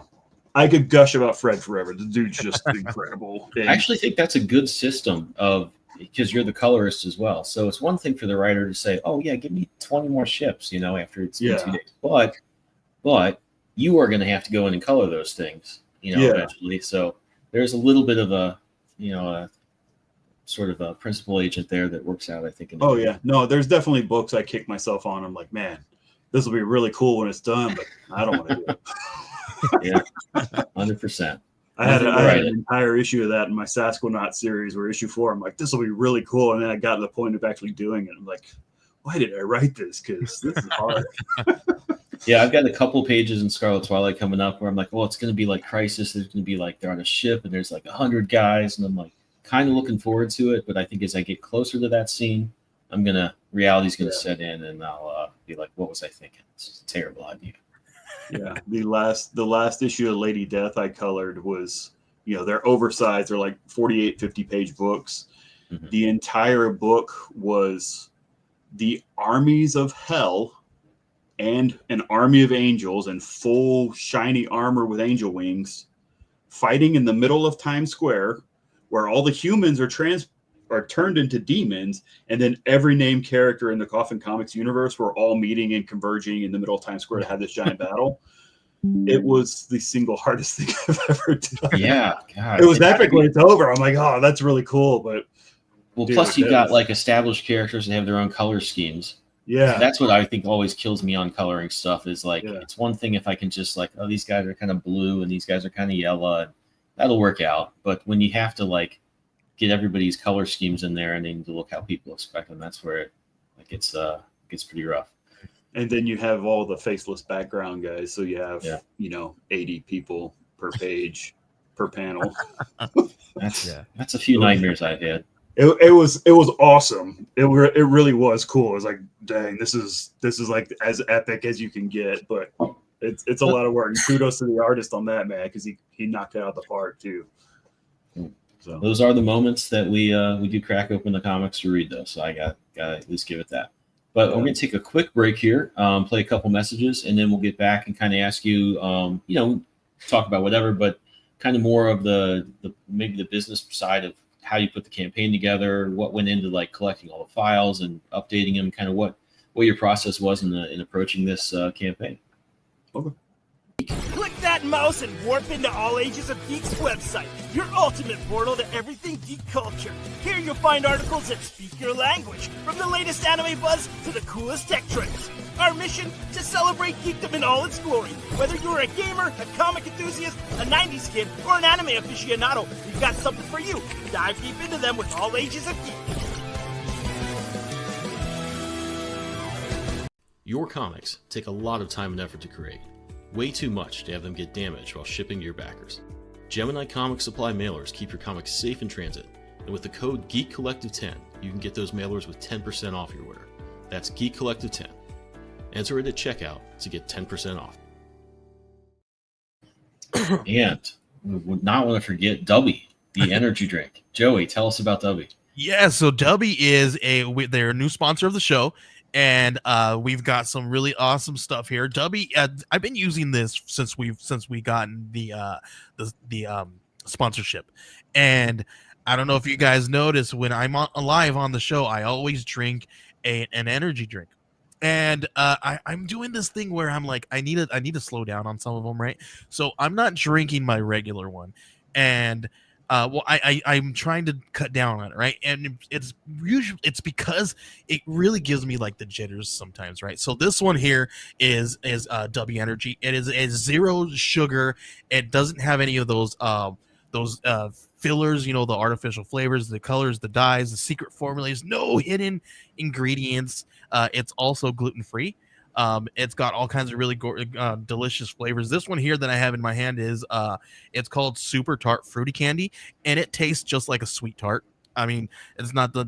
I could gush about Fred forever. The dude's just incredible. And I
actually think that's a good system because you're the colorist as well. So it's one thing for the writer to say, oh yeah, give me 20 more ships, after it's been 2 days. But you are going to have to go in and color those things, eventually. So there's a little bit of a sort of a principal agent there that works out, I think.
No, there's definitely books I kick myself on. I'm like, man, this will be really cool when it's done, but I don't want to do it.
Yeah, 100%.
I had an entire issue of that in my Sasquatch series, where issue 4, I'm like, this will be really cool. And then I got to the point of actually doing it. I'm like, why did I write this? Because this is hard.
Yeah, I've got a couple pages in Scarlet Twilight coming up where I'm like, well, it's going to be like Crisis. There's going to be like, they're on a ship and there's like 100 guys. And I'm like, kind of looking forward to it. But I think as I get closer to that scene, reality's going to set in, and I'll be like, what was I thinking? It's a terrible idea.
Yeah. The last issue of Lady Death I colored was, they're oversized. They're like 48, 50-page books. Mm-hmm. The entire book was the armies of hell and an army of angels in full shiny armor with angel wings fighting in the middle of Times Square, where all the humans are turned into demons, and then every named character in the Coffin Comics universe were all meeting and converging in the middle of Times Square to have this giant battle. It was the single hardest thing I've ever done.
Yeah, God.
It was epic when it's over. I'm like, oh, that's really cool. But
plus you've got like established characters that have their own color schemes.
Yeah,
that's what I think always kills me on coloring stuff is like, it's one thing if I can just like, oh, these guys are kind of blue and these guys are kind of yellow, and that'll work out. But when you have to like get everybody's color schemes in there and then to look how people expect them, that's where it like gets pretty rough. And
then you have all the faceless background guys, so you have 80 people per page per panel.
That's a few nightmares I've had.
It was awesome. It really was cool. It was like, dang, this is like as epic as you can get, but it's a lot of work. And kudos to the artist on that, man, because he knocked it out of the park too. So
those are the moments that we do crack open the comics to read, though. So I got at least give it that. But we're going to take a quick break here, play a couple messages, and then we'll get back and kind of ask you, talk about whatever, but kind of more of the maybe the business side of how you put the campaign together, what went into like collecting all the files and updating them, kind of what your process was in approaching this campaign.
Okay.
Click that mouse and warp into All Ages of Geek's website, your ultimate portal to everything geek culture. Here you'll find articles that speak your language, from the latest anime buzz to the coolest tech trends. Our mission, to celebrate geekdom in all its glory. Whether you're a gamer, a comic enthusiast, a 90s kid, or an anime aficionado, we've got something for you. Dive deep into them with All Ages of Geek.
Your comics take a lot of time and effort to create. Way too much to have them get damaged while shipping to your backers. Gemini Comic Supply mailers keep your comics safe in transit, and with the code GeekCollective10, you can get those mailers with 10% off your order. That's GeekCollective10. Enter it at checkout to get 10% off.
And we would not want to forget Dubby, the energy drink. Joey, tell us about Dubby.
Yeah, so Dubby is they're a new sponsor of the show. And we've got some really awesome stuff here. Dubby, I've been using this since we gotten the sponsorship, and I don't know if you guys notice when I'm live on the show, I always drink an energy drink, and I'm doing this thing where I'm like, I need to slow down on some of them, right? So I'm not drinking my regular one, and I'm trying to cut down on it, right? And it's because it really gives me like the jitters sometimes, right? So this one here is W Energy. It is zero sugar. It doesn't have any of those fillers, the artificial flavors, the colors, the dyes, the secret formulas, no hidden ingredients. It's also gluten-free. It's got all kinds of really delicious flavors. This one here that I have in my hand is it's called Super Tart Fruity Candy, and it tastes just like a sweet tart. I mean, it's not the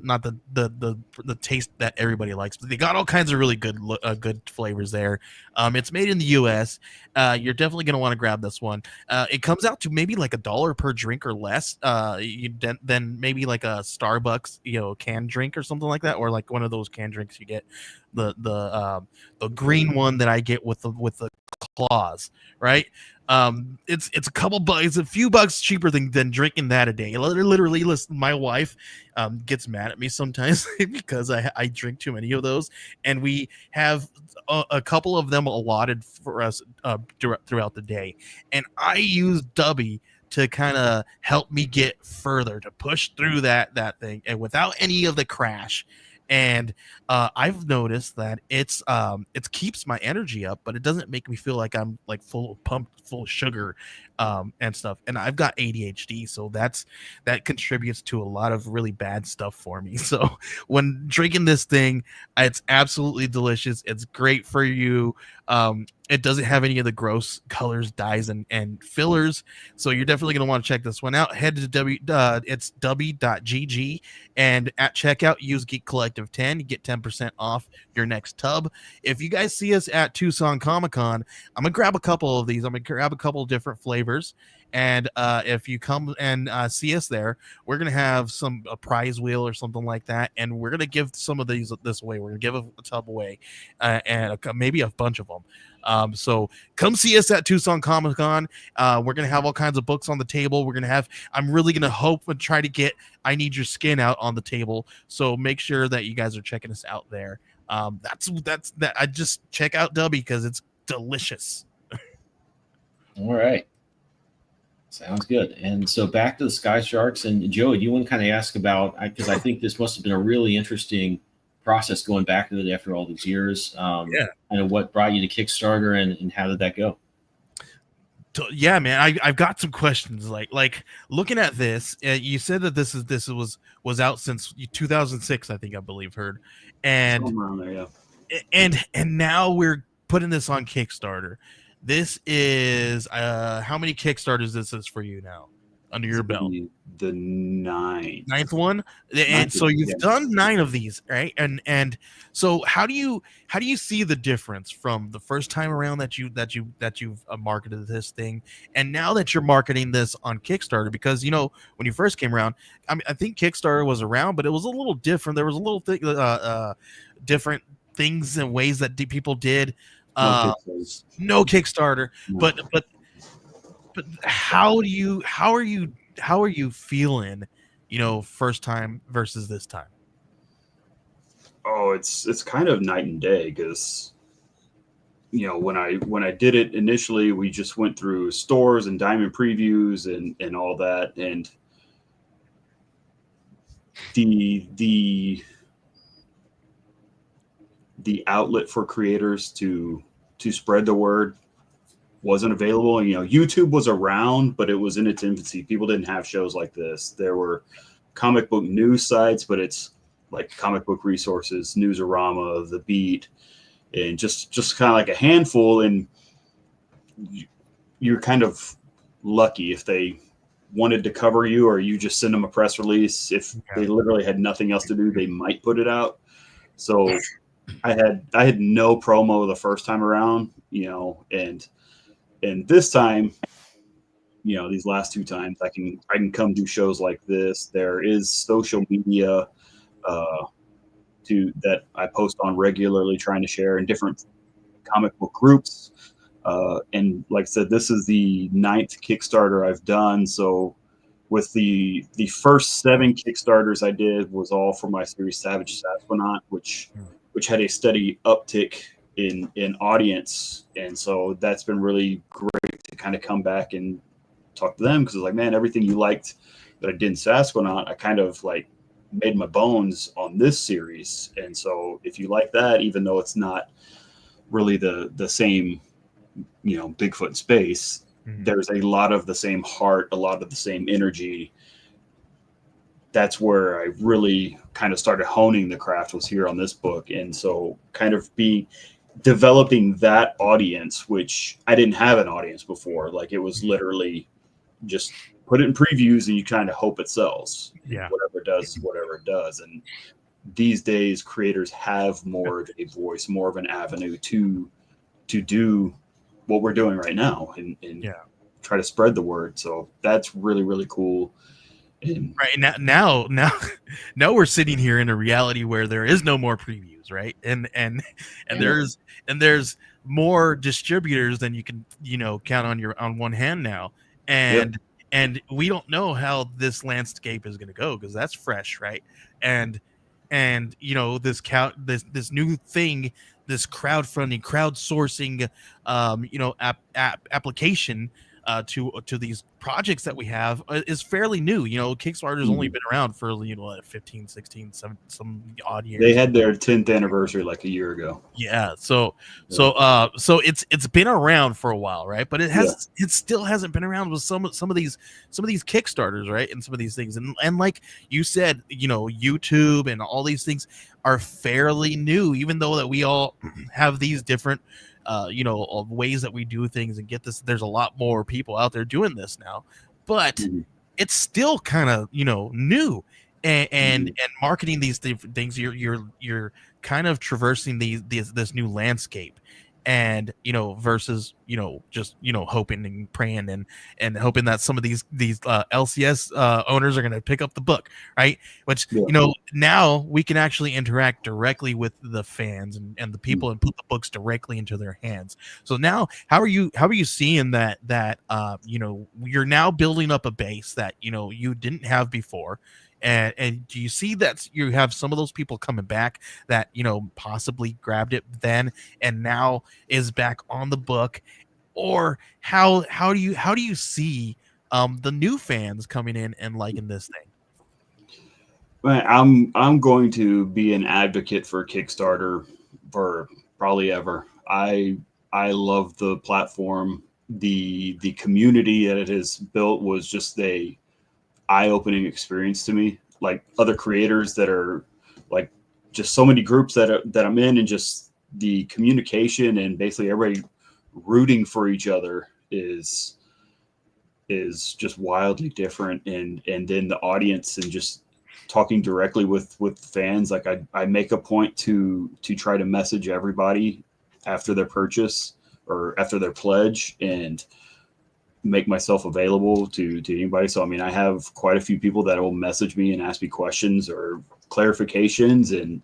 taste that everybody likes, but they got all kinds of really good flavors there. It's made in the U.S. You're definitely gonna want to grab this one. It comes out to maybe like $1 per drink or less. Than maybe like a Starbucks, canned drink or something like that, or like one of those canned drinks you get, the green one that I get with the claws, right? It's a couple bucks, it's a few bucks cheaper than drinking that a day. Literally, listen, my wife gets mad at me sometimes because I drink too many of those, and we have a couple of them allotted for us throughout the day, and I use Dubby to kind of help me get further, to push through that thing, and without any of the crash. And I've noticed that it keeps my energy up, but it doesn't make me feel like I'm like pumped full of sugar and stuff. And I've got ADHD, so that contributes to a lot of really bad stuff for me. So when drinking this thing, it's absolutely delicious. It's great for you. It doesn't have any of the gross colors, dyes, and fillers. So you're definitely going to want to check this one out. Head to it's w.gg, and at checkout, use Geek Collective 10. You get 10% off your next tub. If you guys see us at Tucson Comic Con, I'm going to grab a couple of these. I'm going to grab a couple of different flavors, And if you come and see us there, we're gonna have a prize wheel or something like that, and we're gonna give some of these this away. We're gonna give a tub away, and maybe a bunch of them. So come see us at Tucson Comic Con. We're gonna have all kinds of books on the table. I'm really gonna hope and try to get I Need Your Skin out on the table. So make sure that you guys are checking us out there. That's that. I just check out Dubby because it's delicious.
All right. Sounds good. And so back to the Sky Sharks. And Joey, do you want to kind of ask about, because I think this must have been a really interesting process going back to it after all these years.
Yeah.
And what brought you to Kickstarter and how did that go?
Yeah, man, I've got some questions. Like looking at this, you said that this was out since 2006, I believe, heard, and
Somewhere around there, yeah.
and now we're putting this on Kickstarter. This is how many Kickstarters this is for you now under your belt?
The ninth
one. And so you've done 9 of these, right? And so how do you see the difference from the first time around that you've marketed this thing, and now that you're marketing this on Kickstarter? Because when you first came around, I think Kickstarter was around, but it was a little different. There was a little different things and ways that people did. No Kickstarter,
no.
But how are you feeling, first time versus this time?
Oh, it's kind of night and day, because when I did it initially, we just went through stores and diamond previews and all that, and the outlet for creators to spread the word wasn't available. YouTube was around, but it was in its infancy. People didn't have shows like this. There were comic book news sites, but it's like Comic Book Resources, Newsarama, The Beat, and just kind of like a handful. And you're kind of lucky if they wanted to cover you, or you just send them a press release. If they literally had nothing else to do, they might put it out. So I had no promo the first time around, and this time, these last 2 times, I can come do shows like this. There is social media that I post on regularly, trying to share in different comic book groups. And like I said, this is the 9th Kickstarter I've done. So with the first 7 Kickstarters I did was all for my series Savage Sasquatch, which had a steady uptick in audience. And so that's been really great to kind of come back and talk to them, because it's like, man, everything you liked that I did in Sasquatch, I kind of like made my bones on this series. And so if you like that, even though it's not really the same, Bigfoot in space, there's a lot of the same heart, a lot of the same energy. That's where I really kind of started honing the craft, was here on this book. And so kind of developing that audience, which I didn't have an audience before. Like, it was literally just put it in previews and you kind of hope it sells.
Yeah.
Whatever it does. And these days creators have more of a voice, more of an avenue to do what we're doing right now and try to spread the word. So that's really, really cool. And
right now we're sitting here in a reality where there is no more previews, right? And there's more distributors than you can count on one hand now, and we don't know how this landscape is going to go, because that's fresh, right? And this new thing, this crowdsourcing application to these projects that we have is fairly new. Kickstarter's only been around for 15, 16, some odd years.
They had their 10th anniversary like a year ago.
Yeah, so it's been around for a while, right? But it still hasn't been around with some of these Kickstarters, right? And some of these things, and like you said, YouTube and all these things are fairly new, even though that we all have these different ways that we do things and get this. There's a lot more people out there doing this now, but it's still kind of new, and marketing these different things. You're kind of traversing this new landscape, and versus just hoping and praying and hoping that some of these LCS owners are going to pick up the book, right? Which now we can actually interact directly with the fans and the people and put the books directly into their hands. So now how are you seeing that you're now building up a base that you didn't have before? And do you see that you have some of those people coming back that possibly grabbed it then and now is back on the book? Or how do you see the new fans coming in and liking this thing?
I'm going to be an advocate for Kickstarter for probably ever. I love the platform. The community that it has built was just a eye-opening experience to me. Like other creators that are like just so many groups that I'm in, and just the communication and basically everybody rooting for each other is just wildly different. And then the audience and just talking directly with fans. Like I make a point to try to message everybody after their purchase or after their pledge and make myself available to anybody. So, I mean, I have quite a few people that will message me and ask me questions or clarifications, and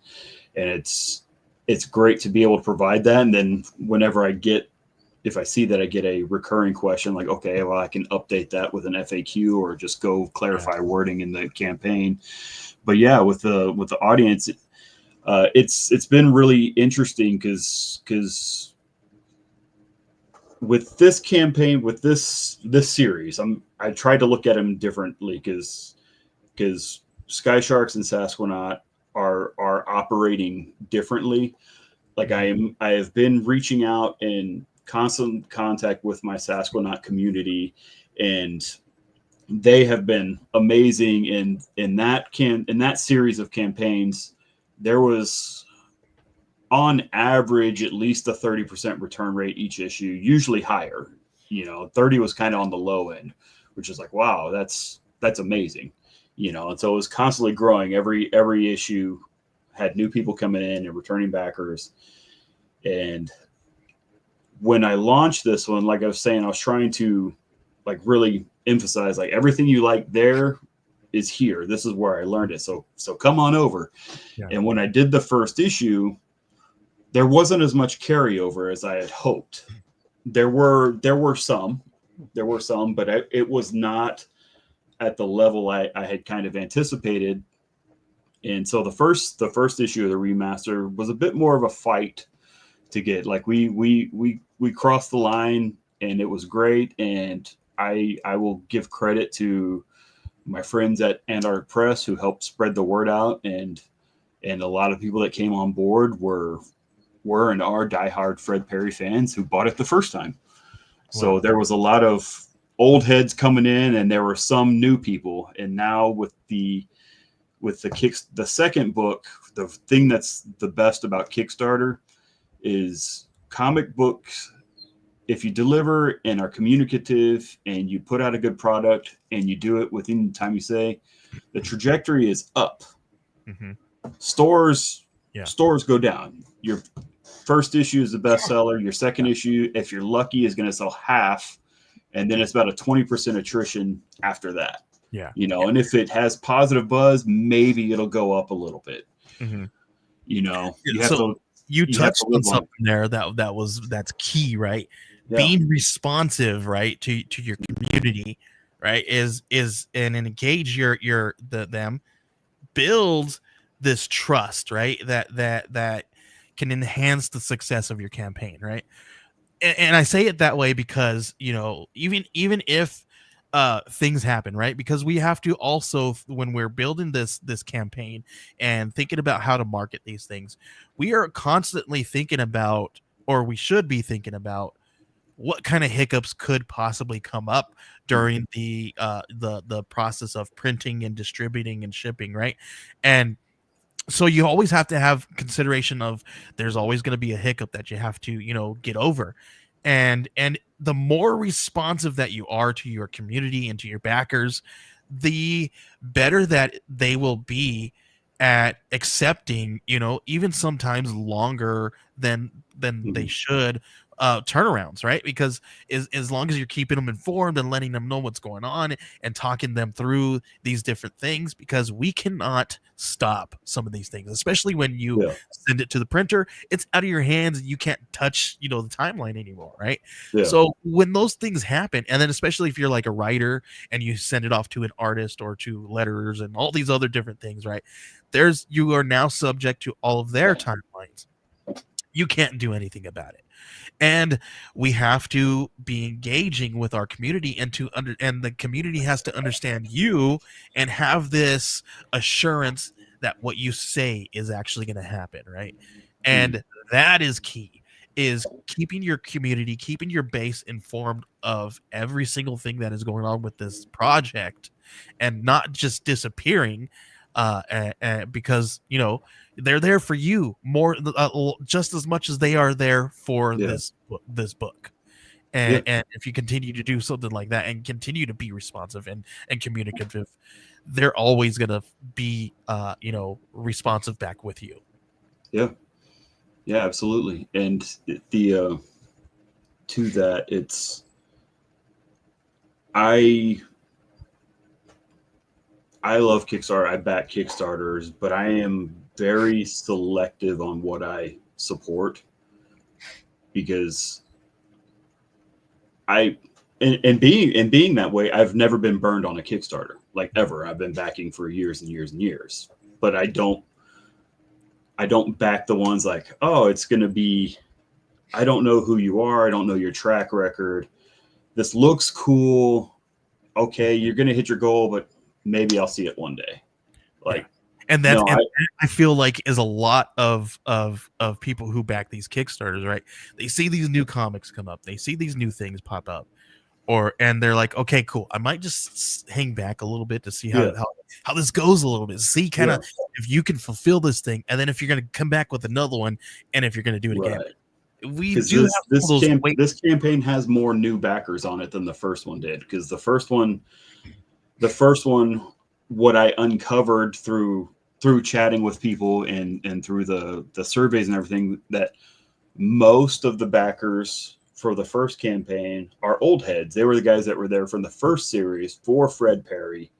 it's great to be able to provide that. And then whenever if I see that I get a recurring question, like, okay, well, I can update that with an FAQ or just go clarify wording in the campaign. But yeah, with the audience, it's been really interesting because with this campaign, with this series, I tried to look at them differently because Sky Sharks and Sasquatch are operating differently. Like I have been reaching out in constant contact with my Sasquatch community, and they have been amazing. In that series of campaigns, there was on average at least a 30% return rate each issue, usually higher. 30 was kind of on the low end, which is like, wow, that's amazing. And so it was constantly growing. Every issue had new people coming in and returning backers. And when I launched this one, like I was saying, I was trying to like really emphasize like everything you like there is here. This is where I learned it. So come on over. Yeah. And when I did the first issue, there wasn't as much carryover as I had hoped. There were some, but it was not at the level I had kind of anticipated. And so the first issue of the remaster was a bit more of a fight to get. Like we crossed the line, and it was great. And I will give credit to my friends at Antarctic Press who helped spread the word out, and a lot of people that came on board were and are diehard Fred Perry fans who bought it the first time. Wow. So there was a lot of old heads coming in, and there were some new people. And now with the second book, the thing that's the best about Kickstarter is comic books. If you deliver and are communicative and you put out a good product and you do it within the time you say, the trajectory is up. Mm-hmm. Stores go down. Your first issue is the bestseller. Your second issue, if you're lucky, is going to sell half. And then it's about a 20% attrition after that. Yeah. And if it has positive buzz, maybe it'll go up a little bit. Mm-hmm.
You touched on something there that's key, right? Yeah. Being responsive, right, to your community, right, is and engage them, build this trust, right, that can enhance the success of your campaign, right? And I say it that way because even if things happen, right, because we have to also, when we're building this campaign and thinking about how to market these things, we are constantly thinking about, or we should be thinking about, what kind of hiccups could possibly come up during the process of printing and distributing and shipping, right? And so you always have to have consideration of there's always going to be a hiccup that you have to get over, and the more responsive that you are to your community and to your backers, the better that they will be at accepting, even sometimes longer than they should, turnarounds, right? Because as long as you're keeping them informed and letting them know what's going on and talking them through these different things, because we cannot stop some of these things, especially when you
Yeah.
send it to the printer, it's out of your hands and you can't touch, the timeline anymore, right?
Yeah.
So when those things happen, and then especially if you're like a writer and you send it off to an artist or to letterers and all these other different things, right? You are now subject to all of their timelines. You can't do anything about it. And we have to be engaging with our community, and the community has to understand you and have this assurance that what you say is actually going to happen, right? And that is key, is keeping your community, keeping your base informed of every single thing that is going on with this project, and not just disappearing, because they're there for you more, just as much as they are there for this book. And if you continue to do something like that and continue to be responsive and communicative, they're always going to be responsive back with you.
Yeah, absolutely. And the to that, it's I love Kickstarter. I back Kickstarters, but I am very selective on what I support, because and being that way, I've never been burned on a Kickstarter, like, ever. I've been backing for years and years and years, but I don't back the ones like, oh, it's going to be, I don't know who you are. I don't know your track record. This looks cool. Okay, you're going to hit your goal, but maybe I'll see it one day. Like,
and that's, no, I feel like is a lot of people who back these Kickstarters, right? They see these new comics come up, they see these new things pop up, and they're like, okay, cool, I might just hang back a little bit to see how this goes a little bit, see kind of if you can fulfill this thing, and then if you're going to come back with another one, and if you're going to do it again. We do
this campaign has more new backers on it than the first one did, because the first one, what I uncovered through chatting with people and through the surveys and everything, that most of the backers for the first campaign are old heads. They were the guys that were there from the first series for Fred Perry,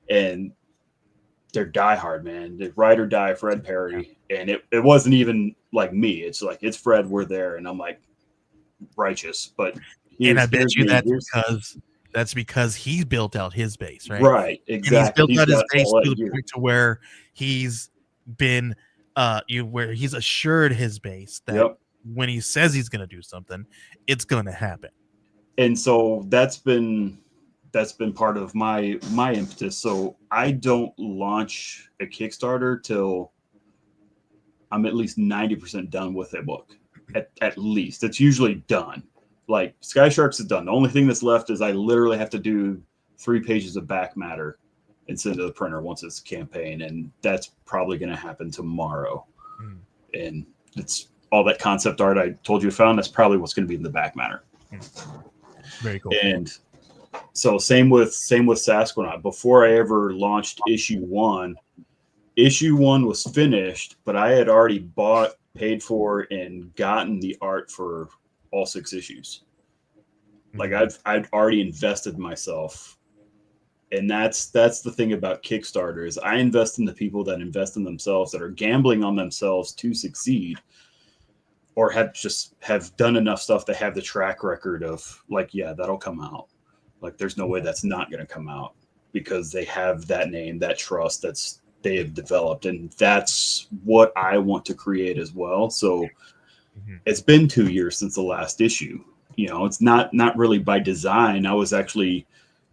and they're diehard, man. They ride or die Fred Perry. And it wasn't even like me. It's like, it's Fred, we're there. And I'm like, righteous. But
I bet you that's because he built out his base, right?
Right, exactly.
And he's built out his base to the point to where he's been where he's assured his base that when he says he's going to do something, it's going to happen.
And so that's been part of my impetus. So I don't launch a Kickstarter till I'm at least 90% done with a book. At least. It's usually done. Like, Sky Sharks is done. The only thing that's left is I literally have to do 3 pages of back matter and send it to the printer once it's a campaign, and that's probably going to happen tomorrow. And it's all that concept art I told you I found. That's probably what's going to be in the back matter.
Very cool.
And so same with Sasquatch. Before I ever launched issue 1 was finished, but I had already bought, paid for, and gotten the art for all 6 issues. Like, I'd already invested myself. And that's the thing about Kickstarter, is I invest in the people that invest in themselves, that are gambling on themselves to succeed, or have done enough stuff to have the track record of, like, yeah, that'll come out. Like, there's no way that's not going to come out, because they have that name, that trust they have developed. And that's what I want to create as well. So it's been 2 years since the last issue. It's not really by design. I was actually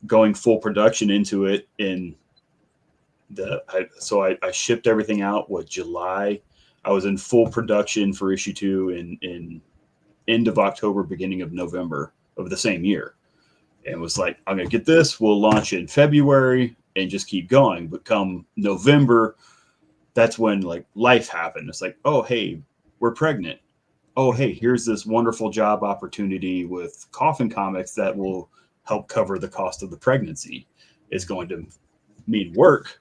going full production into it I shipped everything out July. I was in full production for issue 2 in end of October, beginning of November of the same year. And was like, I'm going to get this. We'll launch in February and just keep going. But come November, that's when, like, life happened. It's like, oh, hey, we're pregnant. Oh, hey, here's this wonderful job opportunity with Coffin Comics that will help cover the cost of the pregnancy. It's going to mean work.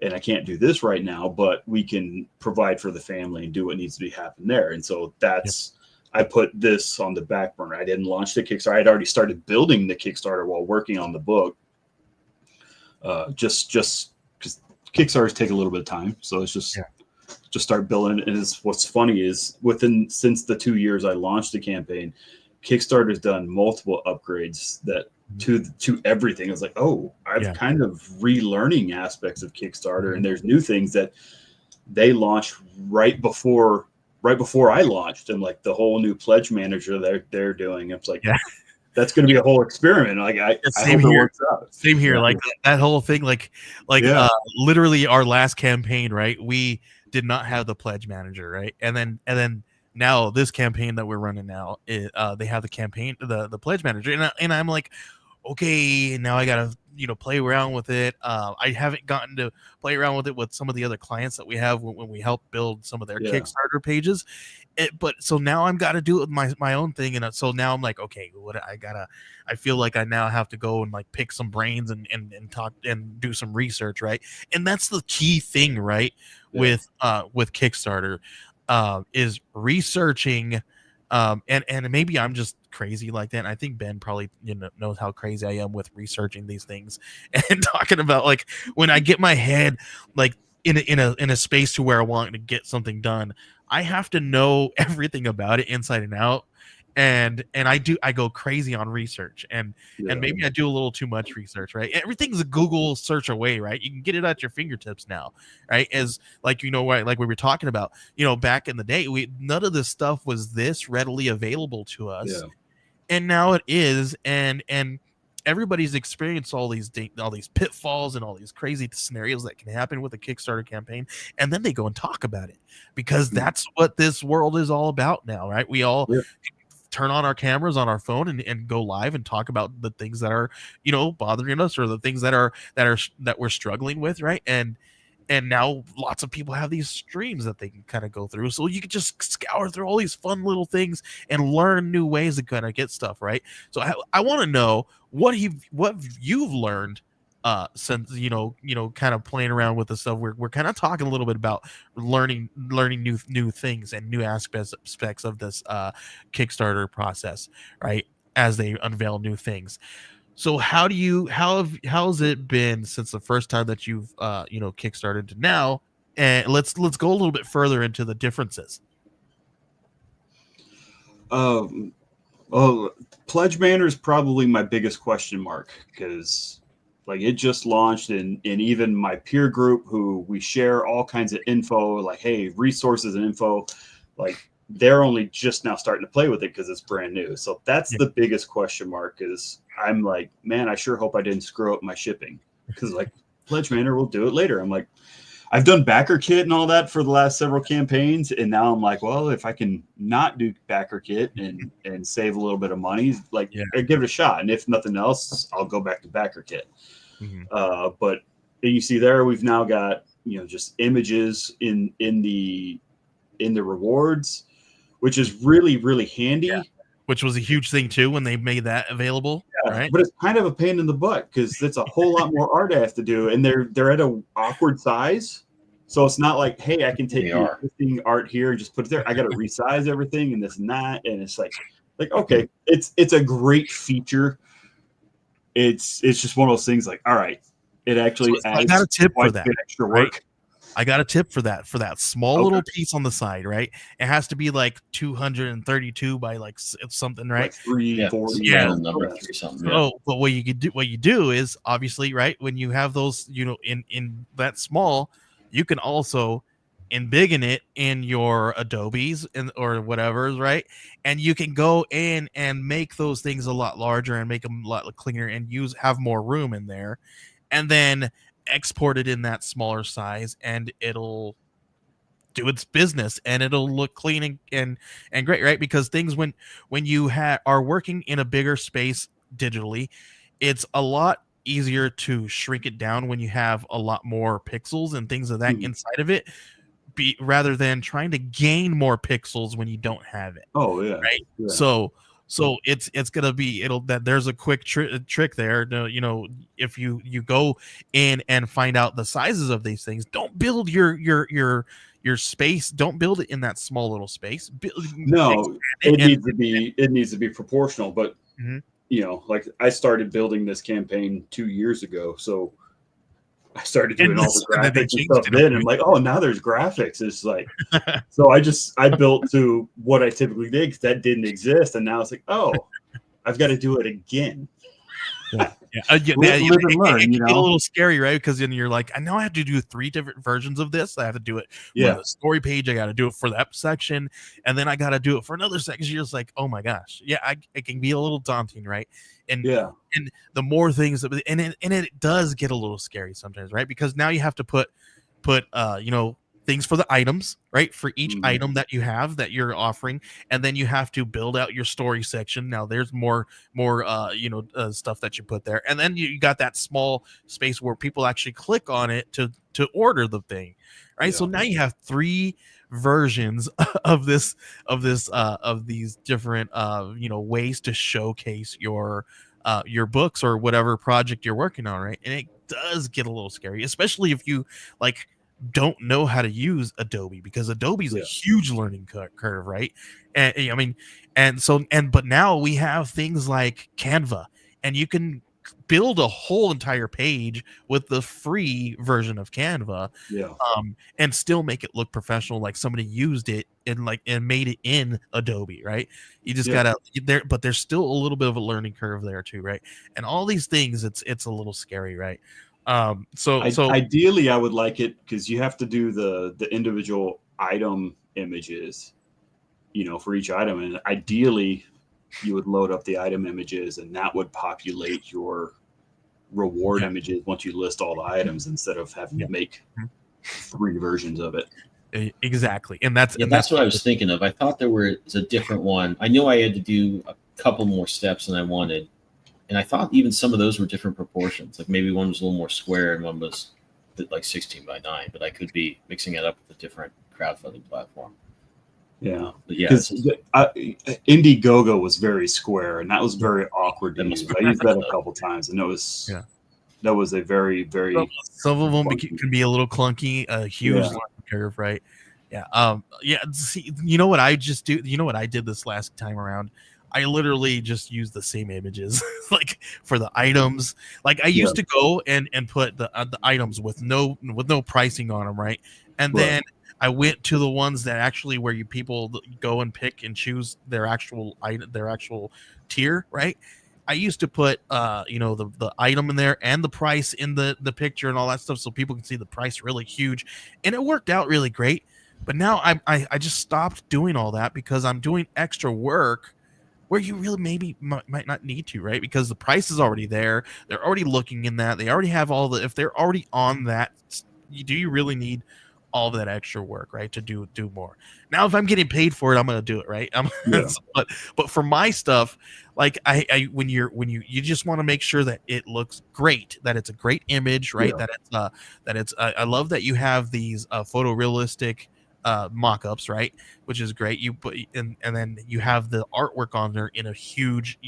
and I can't do this right now, but we can provide for the family and do what needs to be happen there. And so that's, I put this on the back burner. I didn't launch the Kickstarter. I had already started building the Kickstarter while working on the book. Just because Kickstarters take a little bit of time. So it's just start building. And what's funny is since the 2 years I launched the campaign, Kickstarter's done multiple upgrades that to everything. It's like, oh, I'm kind of relearning aspects of Kickstarter, and there's new things that they launched right before I launched, and like the whole new pledge manager they're doing. It's like, that's going to be a whole experiment. Like I hope it works out.
Same here. Like that whole thing, literally our last campaign, right? We did not have the pledge manager, right? And then now this campaign that we're running now, they have the pledge manager, and I'm like, okay, now I gotta play around with it. I haven't gotten to play around with it with some of the other clients that we have when we help build some of their Kickstarter pages. But so now I'm gotta do it with my own thing, and so now I'm like, okay, I feel like I now have to go and like pick some brains and talk and do some research, right? And that's the key thing, right? With Kickstarter, is researching. And maybe I'm just crazy like that. And I think Ben probably knows how crazy I am with researching these things and talking about like when I get my head like in a space to where I want to get something done, I have to know everything about it inside and out. And I go crazy on research, and maybe I do a little too much research, right? Everything's a Google search away, right? You can get it at your fingertips now, right? As like like we were talking about, back in the day, none of this stuff was this readily available to us, and now it is, and everybody's experienced all these pitfalls and all these crazy scenarios that can happen with a Kickstarter campaign, and then they go and talk about it because that's what this world is all about now, right? We all turn on our cameras on our phone and go live and talk about the things that are bothering us, or the things that we're struggling with, right? And now lots of people have these streams that they can kind of go through, so you can just scour through all these fun little things and learn new ways to kind of get stuff, right? So I want to know what you've learned since kind of playing around with the stuff. We're kind of talking a little bit about learning new things and new aspects of this Kickstarter process, right? As they unveil new things. So how's it been since the first time that you've Kickstarted to now? And let's go a little bit further into the differences.
Pledge Banner is probably my biggest question mark, because like it just launched, and even my peer group, who we share all kinds of info, like, hey, resources and info, like they're only just now starting to play with it because it's brand new. So that's the biggest question mark. Is I'm like, man, I sure hope I didn't screw up my shipping, because like Pledge Banner will do it later. I'm like, I've done backer kit and all that for the last several campaigns, and now I'm like, well, if I can not do backer kit and save a little bit of money, like I give it a shot, and if nothing else, I'll go back to backer kit. But you see there, we've now got just images in the rewards, which is really, really handy.
Which was a huge thing too when they made that available. Right?
But it's kind of a pain in the butt, because it's a whole lot more art I have to do, and they're at an awkward size. So it's not like, hey, I can take the existing art here and just put it there. I got to resize everything and this and that, and it's like okay, it's a great feature. It's just one of those things like, all right, it actually adds.
I got a tip for that.
Extra work.
Right? I got a tip for that small little piece on the side, right? It has to be like 232 by like something, right?
Like 340.
Number 3 something.
So, but what you do is obviously, right, when you have those, in that small, you can also embiggen it in your Adobes or whatever, right? And you can go in and make those things a lot larger and make them a lot cleaner and have more room in there, and then export it in that smaller size, and it'll do its business, and it'll look clean and great, right? Because things when you are working in a bigger space digitally, it's a lot easier to shrink it down when you have a lot more pixels and things of that inside of it, rather than trying to gain more pixels when you don't have it.
Oh yeah.
Right.
Yeah.
So So it's gonna be there's a quick trick there. If you go in and find out the sizes of these things, don't build your space. Don't build it in that small little space.
No, it needs to be proportional. But
Mhm.
like I started building this campaign 2 years ago, so I started doing all the graphics and stuff then. And I'm like, oh, now there's graphics. It's like, so I built to what I typically did because that didn't exist. And now it's like, oh, I've got to do it again.
Yeah.
Live and learn,
it can get a little scary, right? Because then you're like, I know I have to do 3 different versions of this. I have to do it for the story page. I got to do it for that section, and then I got to do it for another section. You're just like, oh my gosh, yeah, it can be a little daunting, right? And the more things and it does get a little scary sometimes, right? Because now you have to put things for the items, right? For each item that you have that you're offering, and then you have to build out your story section. Now there's more stuff that you put there, and then you got that small space where people actually click on it to order the thing, right? So now you have 3 versions of these different ways to showcase your books or whatever project you're working on, right? And it does get a little scary, especially if you don't know how to use Adobe, because Adobe's a huge learning curve, right? And but now we have things like Canva, and you can build a whole entire page with the free version of Canva, and still make it look professional, like somebody used it and made it in Adobe, right? You just gotta but there's still a little bit of a learning curve there too, right? And all these things, it's a little scary, right? So
ideally I would like it because you have to do the individual item images, for each item, and ideally you would load up the item images and that would populate your reward images once you list all the items instead of having to make 3 versions of it.
Exactly. And that's
what I was thinking of. I thought there was a different one. I knew I had to do a couple more steps than I wanted. And I thought even some of those were different proportions. Like maybe one was a little more square and one was like 16 by 9, but I could be mixing it up with a different crowdfunding platform.
Yeah.
But yeah.
Indiegogo was very square and that was very awkward to use. I used that a couple times and that was a very, very...
Some of them can be a little clunky, a huge learning curve, right? Yeah. See, you know what I just do? You know what I did this last time around? I literally just use the same images like for the items. Like I used to go and put the items with no pricing on them, right? And then I went to the ones that actually where people go and pick and choose their actual tier, right? I used to put the item in there and the price in the picture and all that stuff so people can see the price really huge, and it worked out really great. But now I just stopped doing all that because I'm doing extra work where you really maybe might not need to, right? Because the price is already there. They're already looking in that. They already have if they're already on that, do you really need all of that extra work, right? To do more. Now, if I'm getting paid for it, I'm going to do it, right? But for my stuff, like when you just want to make sure that it looks great, that it's a great image, right? That it's I love that you have these photorealistic mock-ups, right? Which is great. You put and then you have the artwork on there in a huge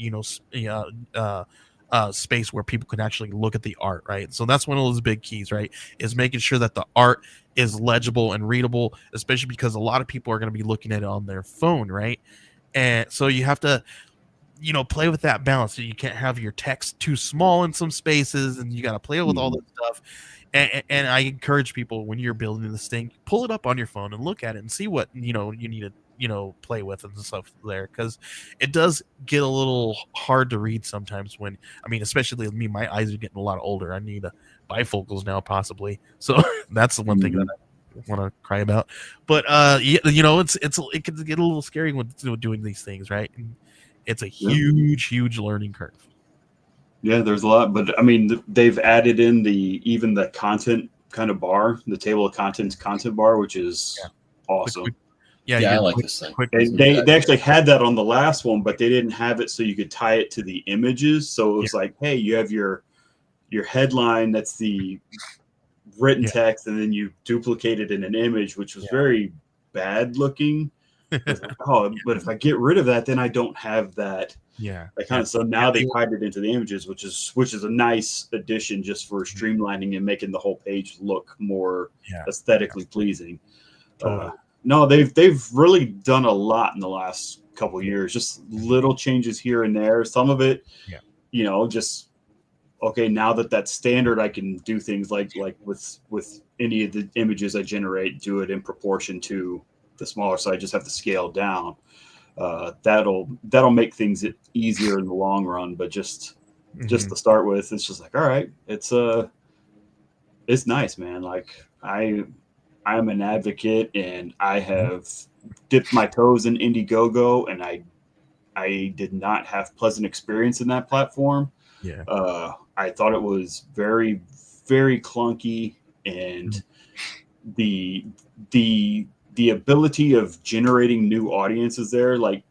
space where people can actually look at the art, right? So that's one of those big keys, right? Is making sure that the art is legible and readable, especially because a lot of people are going to be looking at it on their phone, right? And so you have to play with that balance. So you can't have your text too small in some spaces, and you got to play with all this stuff. And I encourage people, when you're building this thing, pull it up on your phone and look at it and see what you need to play with and stuff there, because it does get a little hard to read sometimes especially with me, my eyes are getting a lot older. I need bifocals now possibly, so that's the one thing that I want to cry about. But it can get a little scary when doing these things, right? And it's a huge learning curve.
Yeah, there's a lot, but I mean, they've added in even the content kind of bar, the table of contents content bar, which is awesome.
I like this thing.
They actually had that on the last one, but they didn't have it so you could tie it to the images. So it was like, hey, you have your headline, that's the written text, and then you duplicate it in an image, which was very bad looking. It's like, oh, but if I get rid of that, then I don't have that.
Yeah.
That kind of, so now they hide it into the images, which is a nice addition just for streamlining and making the whole page look more aesthetically pleasing.
Totally.
No, they've really done a lot in the last couple years, just little changes here and there. Some of it, just okay. Now that's standard, I can do things like with any of the images I generate, do it in proportion to the smaller side. I just have to scale down. That'll make things easier in the long run, but just to start with, it's just like, all right, it's nice, man. Like I'm an advocate, and I have dipped my toes in Indiegogo, and I did not have pleasant experience in that platform.
Yeah.
I thought it was very, very clunky, and the ability of generating new audiences there, like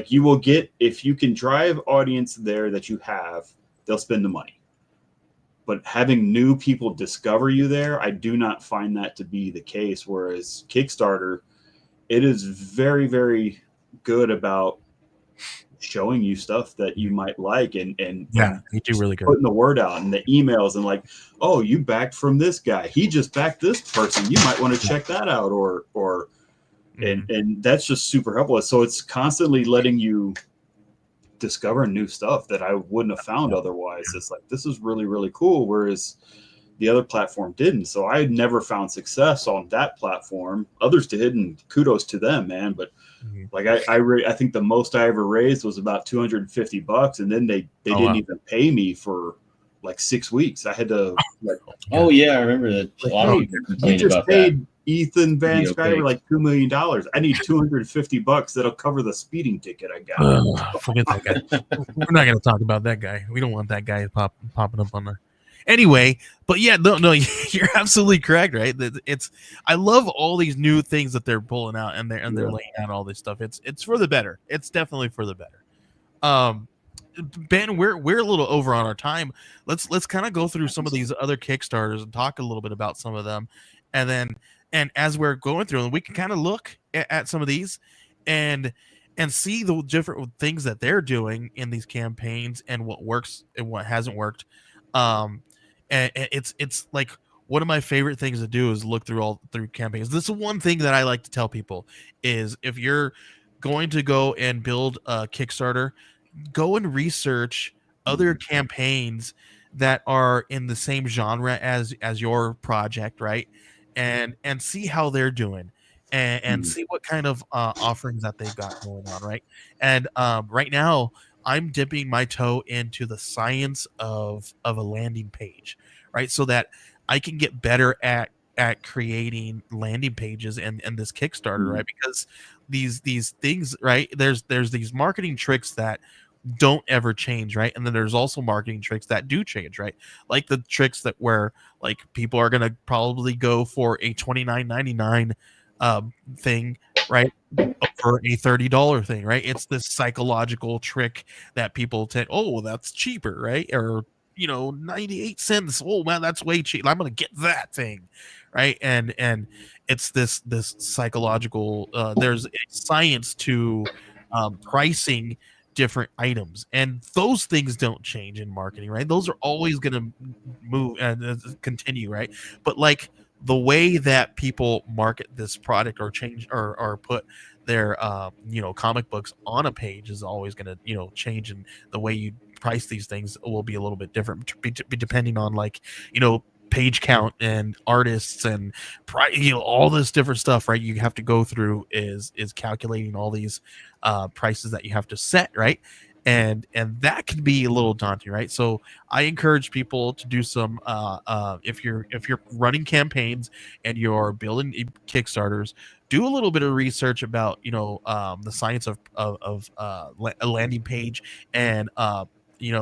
you will get, if you can drive audience there that you have, they'll spend the money. But having new people discover you there, I do not find that to be the case. Whereas Kickstarter, it is very, very good about showing you stuff that you might like, and
you do really good
putting the word out and the emails, and like, oh, you backed from this guy, he just backed this person, you might want to check that out, or and that's just super helpful. So it's constantly letting you discover new stuff that I wouldn't have found otherwise. It's like, this is really, really cool, whereas the other platform didn't. So I had never found success on that platform. Others did, and kudos to them, man. But like I think the most I ever raised was about $250, and then they didn't even pay me for like 6 weeks. I had to
I remember that. A lot of people
you
complained
just
about
paid
that.
Ethan Van Sciver like $2 million. I need $250 that'll cover the speeding ticket I got.
Forget that guy. We're not going to talk about that guy. We don't want that guy popping up on there. Anyway, but yeah, no, you're absolutely correct, right? I love all these new things that they're pulling out, and they're laying out all this stuff. It's for the better. It's definitely for the better. Ben, we're a little over on our time. Let's kind of go through some of these other Kickstarters and talk a little bit about some of them, and as we're going through them, we can kind of look at some of these and see the different things that they're doing in these campaigns and what works and what hasn't worked. And it's like one of my favorite things to do is look through campaigns. This is one thing that I like to tell people is, if you're going to go and build a Kickstarter, go and research other campaigns that are in the same genre as your project, right? And see how they're doing, and see what kind of offerings that they've got going on, right? And right now, I'm dipping my toe into the science of a landing page, right? So that I can get better at creating landing pages and this Kickstarter, right? Because these things, right? There's these marketing tricks that don't ever change, right? And then there's also marketing tricks that do change, right? Like the tricks that where like people are gonna probably go for a $29.99 thing, right, for a $30 thing, right? It's this psychological trick that people tend, oh, that's cheaper, right? Or 98 cents. Oh man, that's way cheap. I'm gonna get that thing, right? And it's this psychological. There's science to pricing different items, and those things don't change in marketing, right? Those are always gonna move and continue, right? But like the way that people market this product or change or put their comic books on a page is always going to change, and the way you price these things will be a little bit different depending on page count and artists and all this different stuff, right? You have to go through is calculating all these prices that you have to set, right? And that can be a little daunting, right? So I encourage people to do some if you're running campaigns and you're building Kickstarters, do a little bit of research about the science of a landing page, and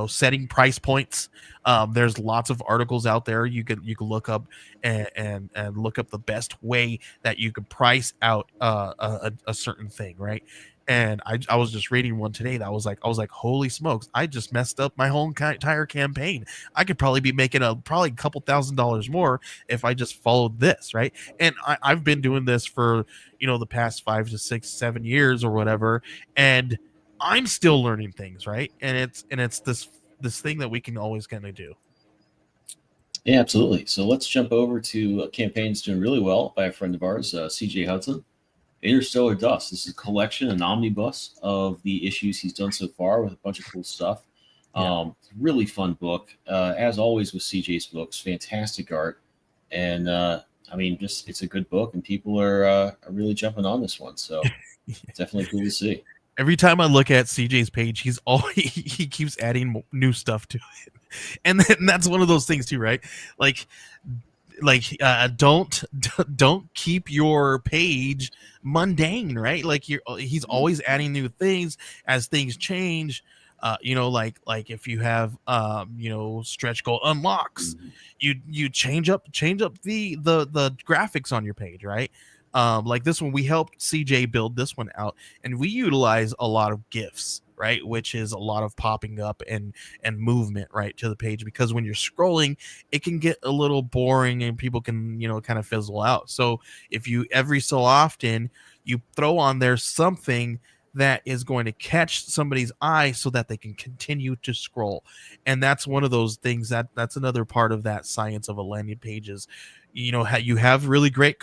setting price points. There's lots of articles out there you can look up and look up the best way that you can price out a certain thing, right? And I was just reading one today that was like, I was like, holy smokes, I just messed up my whole entire campaign. I could probably be making probably a couple $1,000s more if I just followed this, right? And I've been doing this for, the past 5 to 6, 7 years or whatever, and I'm still learning things, right? And it's this thing that we can always kind of do.
Yeah, absolutely. So let's jump over to a campaign that's doing really well by a friend of ours, CJ Hudson. Interstellar Dust. This is a collection, an omnibus of the issues he's done so far with a bunch of cool stuff.
Yeah.
Really fun book. As always with CJ's books, fantastic art. And just it's a good book, and people are really jumping on this one. So definitely cool to see.
Every time I look at CJ's page, he keeps adding new stuff to it, and that's one of those things too, right? Like don't keep your page mundane, right? Like he's always adding new things as things change. Like if you have stretch goal unlocks, you change up the graphics on your page, right? Like this one, we helped CJ build this one out, and we utilize a lot of GIFs, right? Which is a lot of popping up and movement, right, to the page, because when you're scrolling, it can get a little boring and people can, kind of fizzle out. So if you every so often you throw on there something that is going to catch somebody's eye so that they can continue to scroll. And that's one of those things that's another part of that science of a landing page is, you have really great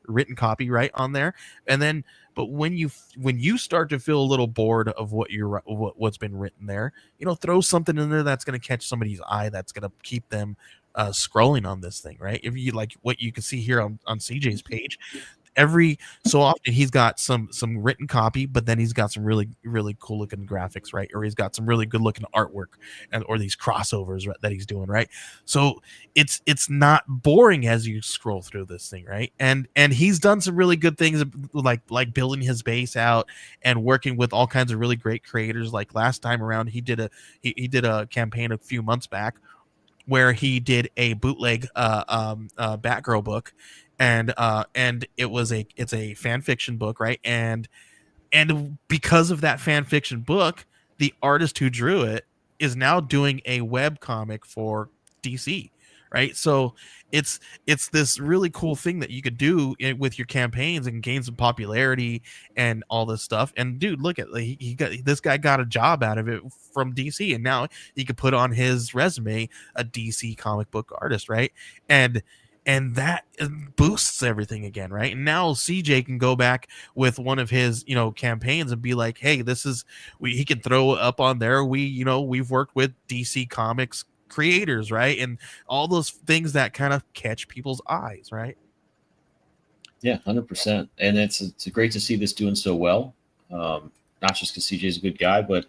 written copy right on there. And then, but when you start to feel a little bored of what's been written there, throw something in there that's going to catch somebody's eye, that's going to keep them scrolling on this thing, right? If you like what you can see here on CJ's page, every so often he's got some written copy, but then he's got some really, really cool looking graphics, right? Or he's got some really good looking artwork or these crossovers, right, that he's doing, right? So it's not boring as you scroll through this thing, right? And he's done some really good things like building his base out and working with all kinds of really great creators. Like last time around, he did a campaign a few months back where he did a bootleg Batgirl book, and it's a fan fiction book, right? And because of that fan fiction book, the artist who drew it is now doing a web comic for DC, right? So it's this really cool thing that you could do with your campaigns and gain some popularity and all this stuff. And dude, look at this guy got a job out of it from DC, and now he could put on his resume a DC comic book artist, right? And that boosts everything again, right? And now CJ can go back with one of his, campaigns and be like, hey, he can throw up on there. We've worked with DC Comics creators, right? And all those things that kind of catch people's eyes, right?
Yeah, 100%. And it's great to see this doing so well. Not just because CJ's a good guy, but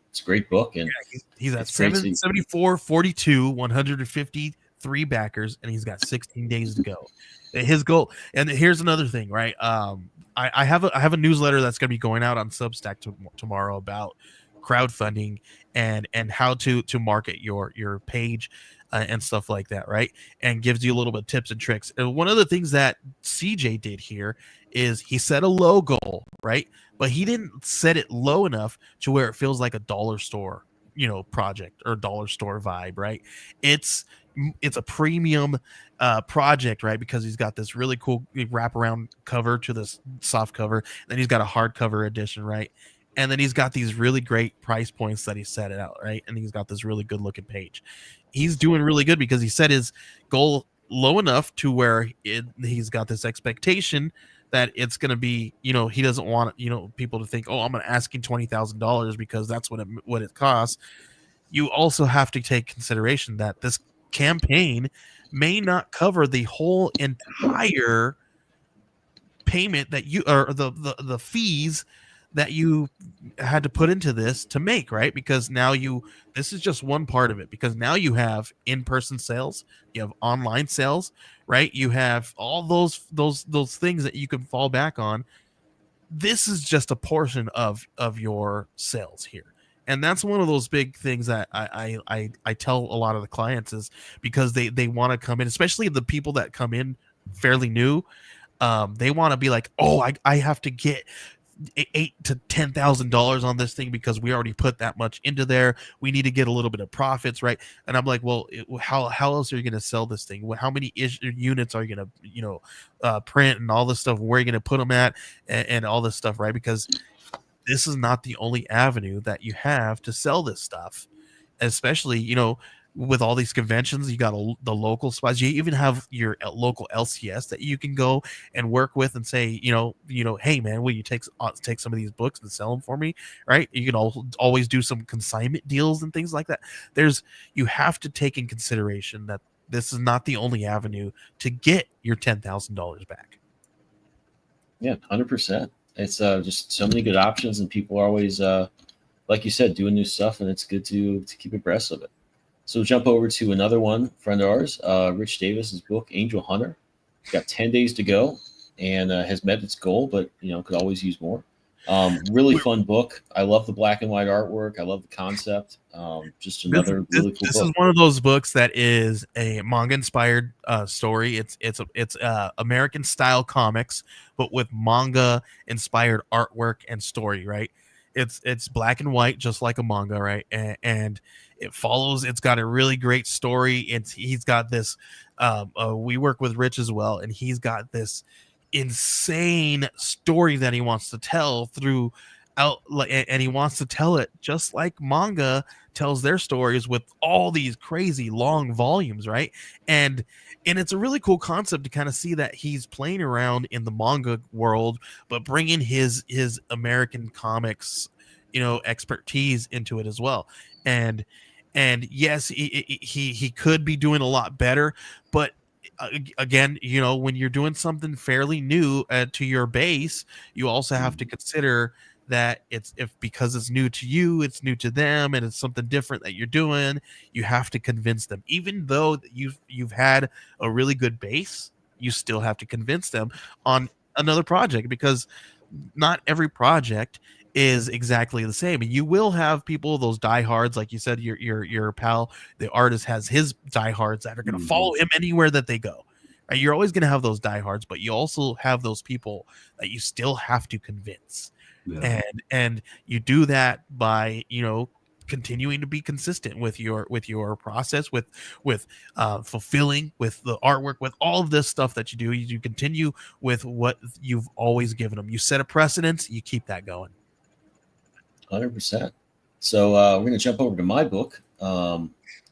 it's a great book. And
yeah, he's at 774, 42, 153 backers, and he's got 16 days to go. His goal, and here's another thing, right? I have a newsletter that's going to be going out on Substack tomorrow about crowdfunding and how to market your page and stuff like that, right? And gives you a little bit of tips and tricks. And one of the things that CJ did here is he set a low goal, right? But he didn't set it low enough to where it feels like a dollar store, project or dollar store vibe, right? It's a premium project, right? Because he's got this really cool wraparound cover to this soft cover. Then he's got a hardcover edition, right? And then he's got these really great price points that he set it out, right? And he's got this really good looking page. He's doing really good because he set his goal low enough to where he's got this expectation that it's going to be, he doesn't want, people to think, oh, I'm going to asking $20,000 because that's what it costs. You also have to take consideration that this campaign may not cover the whole entire payment that you, or the fees that you had to put into this to make, right? Because now this is just one part of it, because now you have in-person sales, you have online sales, right? You have all those things that you can fall back on. This is just a portion of your sales here. And that's one of those big things that I tell a lot of the clients is because they want to come in, especially the people that come in fairly new. They want to be like, oh, I have to get $8,000 to $10,000 on this thing because we already put that much into there. We need to get a little bit of profits, right? And I'm like, well, how else are you going to sell this thing? How many units are you going to print and all this stuff? Where are you going to put them at and all this stuff, right? Because this is not the only avenue that you have to sell this stuff, especially with all these conventions. You got the local spots. You even have your local LCS that you can go and work with and say, hey man, will you take some of these books and sell them for me, right? You can always do some consignment deals and things like that. You have to take in consideration that this is not the only avenue to get your $10,000 back.
Yeah, 100%. It's just so many good options, and people are always, like you said, doing new stuff, and it's good to keep abreast of it. So we'll jump over to another friend of ours, Rich Davis's book, Angel Hunter. It's got 10 days to go and has met its goal, but could always use more. Really fun book. I love the black and white artwork. I love the concept. Just another really cool book.
This is one of those books that is a manga inspired story. It's American style comics, but with manga inspired artwork and story, right? It's black and white, just like a manga, right? And it follows. It's got a really great story. He's got this. We work with Rich as well, and he's got this insane story that he wants to tell and he wants to tell it just like manga tells their stories, with all these crazy long volumes, right? And it's a really cool concept to kind of see that he's playing around in the manga world, but bringing his American comics, expertise into it as well. And yes, he could be doing a lot better, but again, when you're doing something fairly new to your base, you also have to consider that because it's new to you, it's new to them, and it's something different that you're doing. You have to convince them, even though you've had a really good base. You still have to convince them on another project, because not every project is exactly the same. And you will have people, those diehards, like you said, your pal, the artist, has his diehards that are going to follow him anywhere that they go. Right? You're always going to have those diehards, but you also have those people that you still have to convince. Yeah. And you do that by continuing to be consistent with your process, with fulfilling, with the artwork, with all of this stuff that you do. You continue with what you've always given them. You set a precedence, you keep that going.
100%. So we're going to jump over to my book,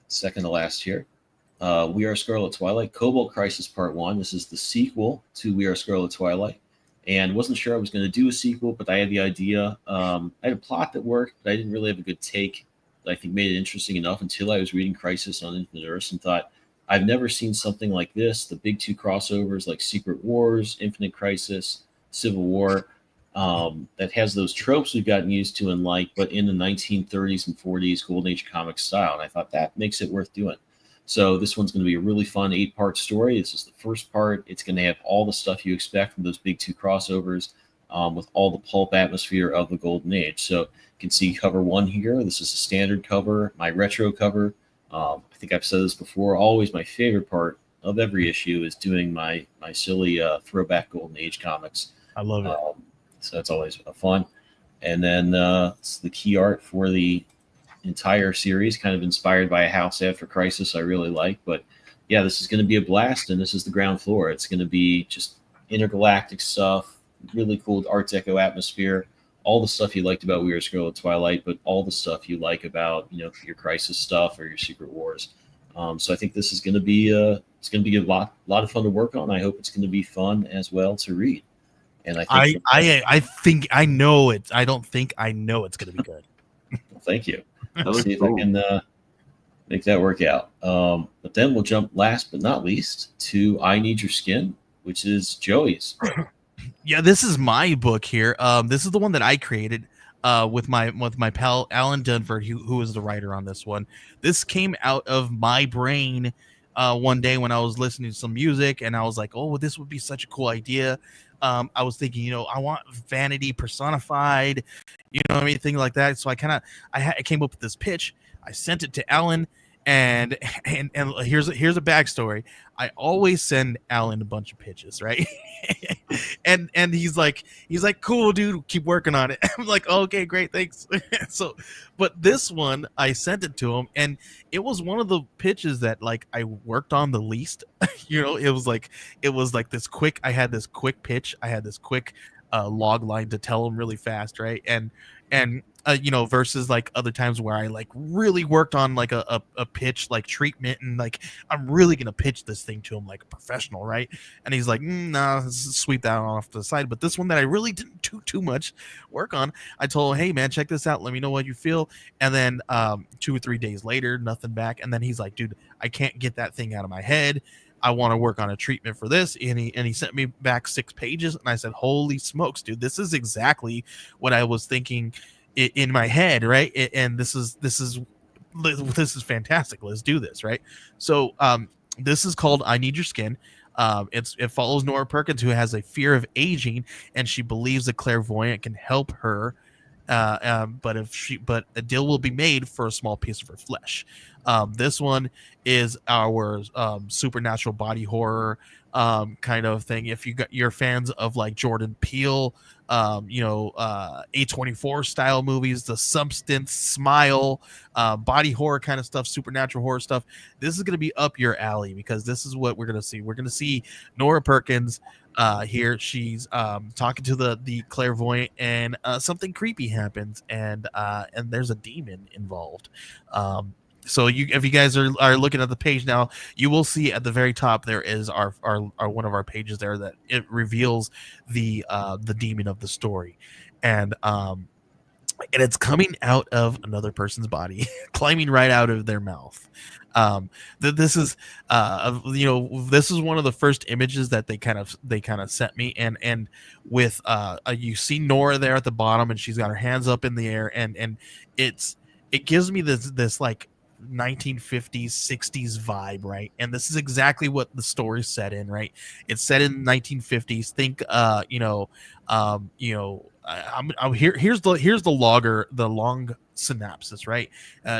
second to last here. We Are Scarlet Twilight, Cobalt Crisis Part 1. This is the sequel to We Are Scarlet Twilight. And wasn't sure I was going to do a sequel, but I had the idea. I had a plot that worked, but I didn't really have a good take that I think made it interesting enough until I was reading Crisis on Infinite Earths and thought, I've never seen something like this. The big two crossovers like Secret Wars, Infinite Crisis, Civil War, that has those tropes we've gotten used to and like, but in the 1930s and 40s Golden Age comic style. And I thought that makes it worth doing. So this one's going to be a really fun 8-part story. This is the first part. It's going to have all the stuff you expect from those big two crossovers, with all the pulp atmosphere of the Golden Age. So you can see cover 1 here. This is a standard cover, my retro cover. I think I've said this before. Always my favorite part of every issue is doing my silly throwback Golden Age comics.
I love it.
So that's always fun. And then it's the key art for the entire series, kind of inspired by a house after Crisis I really like. But yeah, this is going to be a blast, and this is the ground floor. It's going to be just intergalactic stuff, really cool Art Deco atmosphere, all the stuff you liked about We Are Scarlet Twilight, but all the stuff you like about your Crisis stuff or your Secret Wars. So I think this is going to be it's going to be a lot of fun to work on. I hope it's going to be fun as well to read. And I think
I know it. I don't think I know it's going to be good.
Well, thank you. Let's see if I can make that work out. But then we'll jump last but not least to I Need Your Skin, which is Joey's.
Yeah, this is my book here. This is the one that I created with my pal Alan Dunford, who is the writer on this one. This came out of my brain one day when I was listening to some music, and I was like, oh, well, this would be such a cool idea. I was thinking, I want vanity personified, anything like that. So I came up with this pitch. I sent it to Alan, And here's a backstory. I always send Alan a bunch of pitches, right? and he's like cool, dude, keep working on it. I'm like, okay, great, thanks. So, but this one I sent it to him, and it was one of the pitches that like I worked on the least. It was like this quick. I had this quick pitch. I had this quick log line to tell him really fast, right? And versus like other times where I like really worked on like a pitch like treatment, and like I'm really gonna pitch this thing to him like a professional, right? And he's like, nah, sweep that off to the side. But this one that I really didn't do too much work on, I told him, hey man, check this out, let me know what you feel. And then 2 or 3 days later, nothing back. And then he's like, dude, I can't get that thing out of my head. I want to work on a treatment for this. And he sent me back 6 pages, and I said, holy smokes, dude, this is exactly what I was thinking in my head, right? And this is fantastic. Let's do this, right? So this is called I Need Your Skin. It follows Nora Perkins, who has a fear of aging, and she believes a clairvoyant can help her. But a deal will be made for a small piece of her flesh. This one is our supernatural body horror kind of thing. If you're fans of like Jordan Peele, A24 style movies, The Substance, Smile, body horror kind of stuff, supernatural horror stuff, this is going to be up your alley, because this is what we're going to see. We're going to see Nora Perkins here. She's talking to the clairvoyant, and something creepy happens, and there's a demon involved. So if you guys are looking at the page now, you will see at the very top there is our one of our pages there that it reveals the demon of the story, and it's coming out of another person's body, climbing right out of their mouth. This is this is one of the first images that they kind of sent me, and with you see Nora there at the bottom, and she's got her hands up in the air, and it gives me this like 1950s 60s vibe, right? And this is exactly what the story's set in, right? It's set in 1950s. Think here's the long synopsis, right?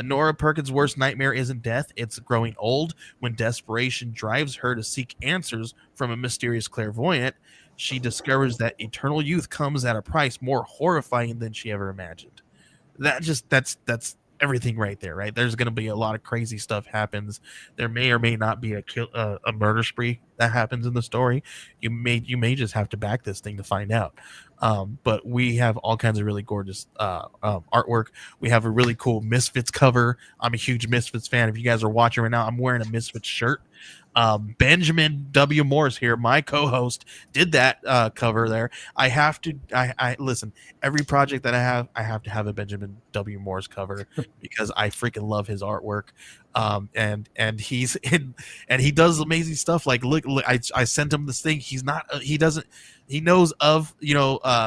Nora Perkins' worst nightmare isn't death, it's growing old. When desperation drives her to seek answers from a mysterious clairvoyant, she discovers that eternal youth comes at a price more horrifying than she ever imagined. That's everything right there, right? There's going to be a lot of crazy stuff happens. There may or may not be a murder spree that happens in the story. You may just have to back this thing to find out. But we have all kinds of really gorgeous artwork. We have a really cool Misfits cover. I'm a huge Misfits fan. If you guys are watching right now, I'm wearing a Misfits shirt. Benjamin W. Morris here, my co-host, did that cover there. I listen, every project that I have to have a Benjamin W. Morris cover because I freaking love his artwork. And he does amazing stuff. Like, look, I sent him this thing. He knows of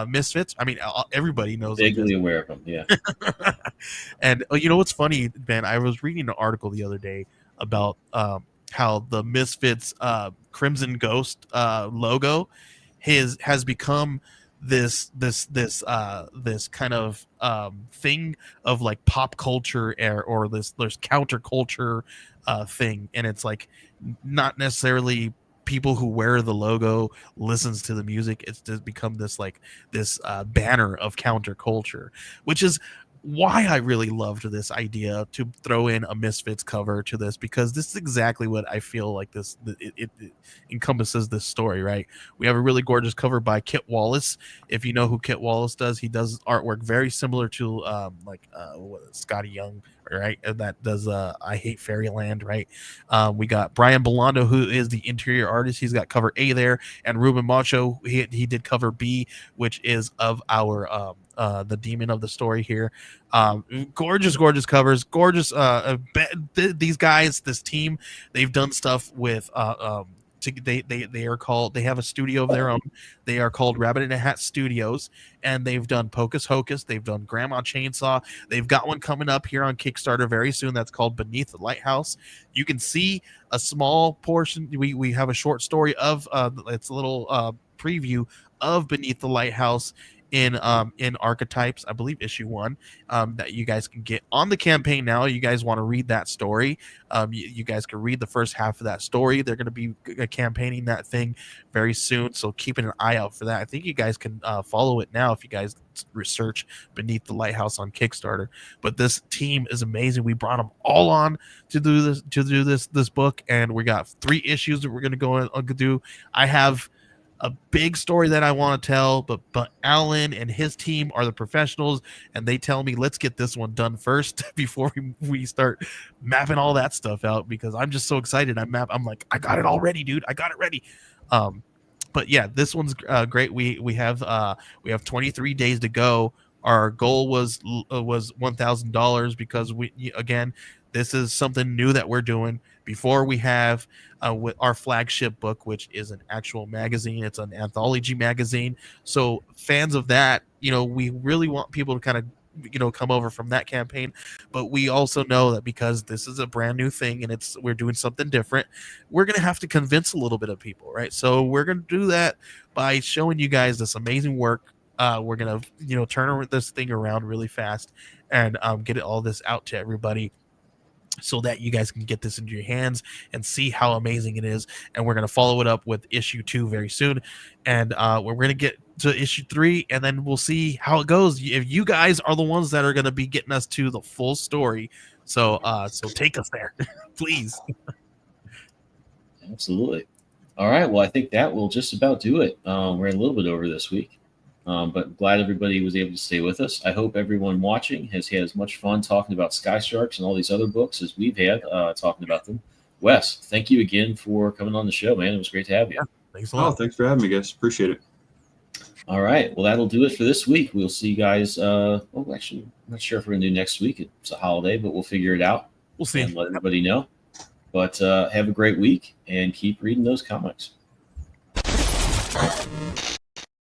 Misfits. I mean, everybody knows.
Vaguely aware of them, yeah.
And you know what's funny, Ben? I was reading an article the other day about how the Misfits Crimson Ghost logo has become this kind of thing of like pop culture or this counterculture thing, and it's like not necessarily people who wear the logo listens to the music. It's just become this banner of counterculture, which is why I really loved this idea to throw in a Misfits cover to this, because this is exactly what I feel like it encompasses this story, right? We have a really gorgeous cover by Kit Wallace. If you know who Kit Wallace does, he does artwork very similar to Scotty Young, right? And that does I Hate Fairyland, right? We got Brian Belando, who is the interior artist. He's got cover A there, and Ruben Macho, he did cover B, which is of our the demon of the story here. Gorgeous covers, gorgeous. These guys, this team, they've done stuff with they have a studio of their own. They are called Rabbit in a Hat Studios, and they've done Pocus Hocus, they've done Grandma Chainsaw, they've got one coming up here on Kickstarter very soon that's called Beneath the Lighthouse. You can see a small portion. We have a short story of it's a little preview of Beneath the Lighthouse in Archetypes, I believe issue 1, that you guys can get on the campaign now. You guys want to read that story, you guys can read the first half of that story. They're going to be campaigning that thing very soon, so keeping an eye out for that. I think you guys can follow it now if you guys research Beneath the Lighthouse on Kickstarter. But this team is amazing. We brought them all on to do this book, and we got 3 issues that we're going to go and do. I have a big story that I want to tell, but Alan and his team are the professionals, and they tell me let's get this one done first before we start mapping all that stuff out, because I'm just so excited. I'm like, I got it all ready, dude. I got it ready. But yeah, this one's great. We have 23 days to go. Our goal was $1,000 because this is something new that we're doing before we have with our flagship book, which is an actual magazine. It's an anthology magazine. So fans of that, we really want people to kind of, come over from that campaign. But we also know that because this is a brand new thing and we're doing something different, we're going to have to convince a little bit of people, right? So we're going to do that by showing you guys this amazing work. We're going to, turn this thing around really fast and get all this out to everybody, so that you guys can get this into your hands and see how amazing it is. And we're going to follow it up with issue 2 very soon. And we're going to get to issue 3, and then we'll see how it goes. If you guys are the ones that are going to be getting us to the full story. So take us there, please.
Absolutely. All right. Well, I think that will just about do it. We're a little bit over this week. But glad everybody was able to stay with us. I hope everyone watching has had as much fun talking about Sky Sharks and all these other books as we've had talking about them. Wes, thank you again for coming on the show, man. It was great to have you.
Yeah, thanks a lot.
Oh, thanks for having me, guys. Appreciate it.
All right. Well, that'll do it for this week. We'll see you guys. Actually, I'm not sure if we're going to do next week. It's a holiday, but we'll figure it out.
We'll see.
And let everybody know. But have a great week and keep reading those comics.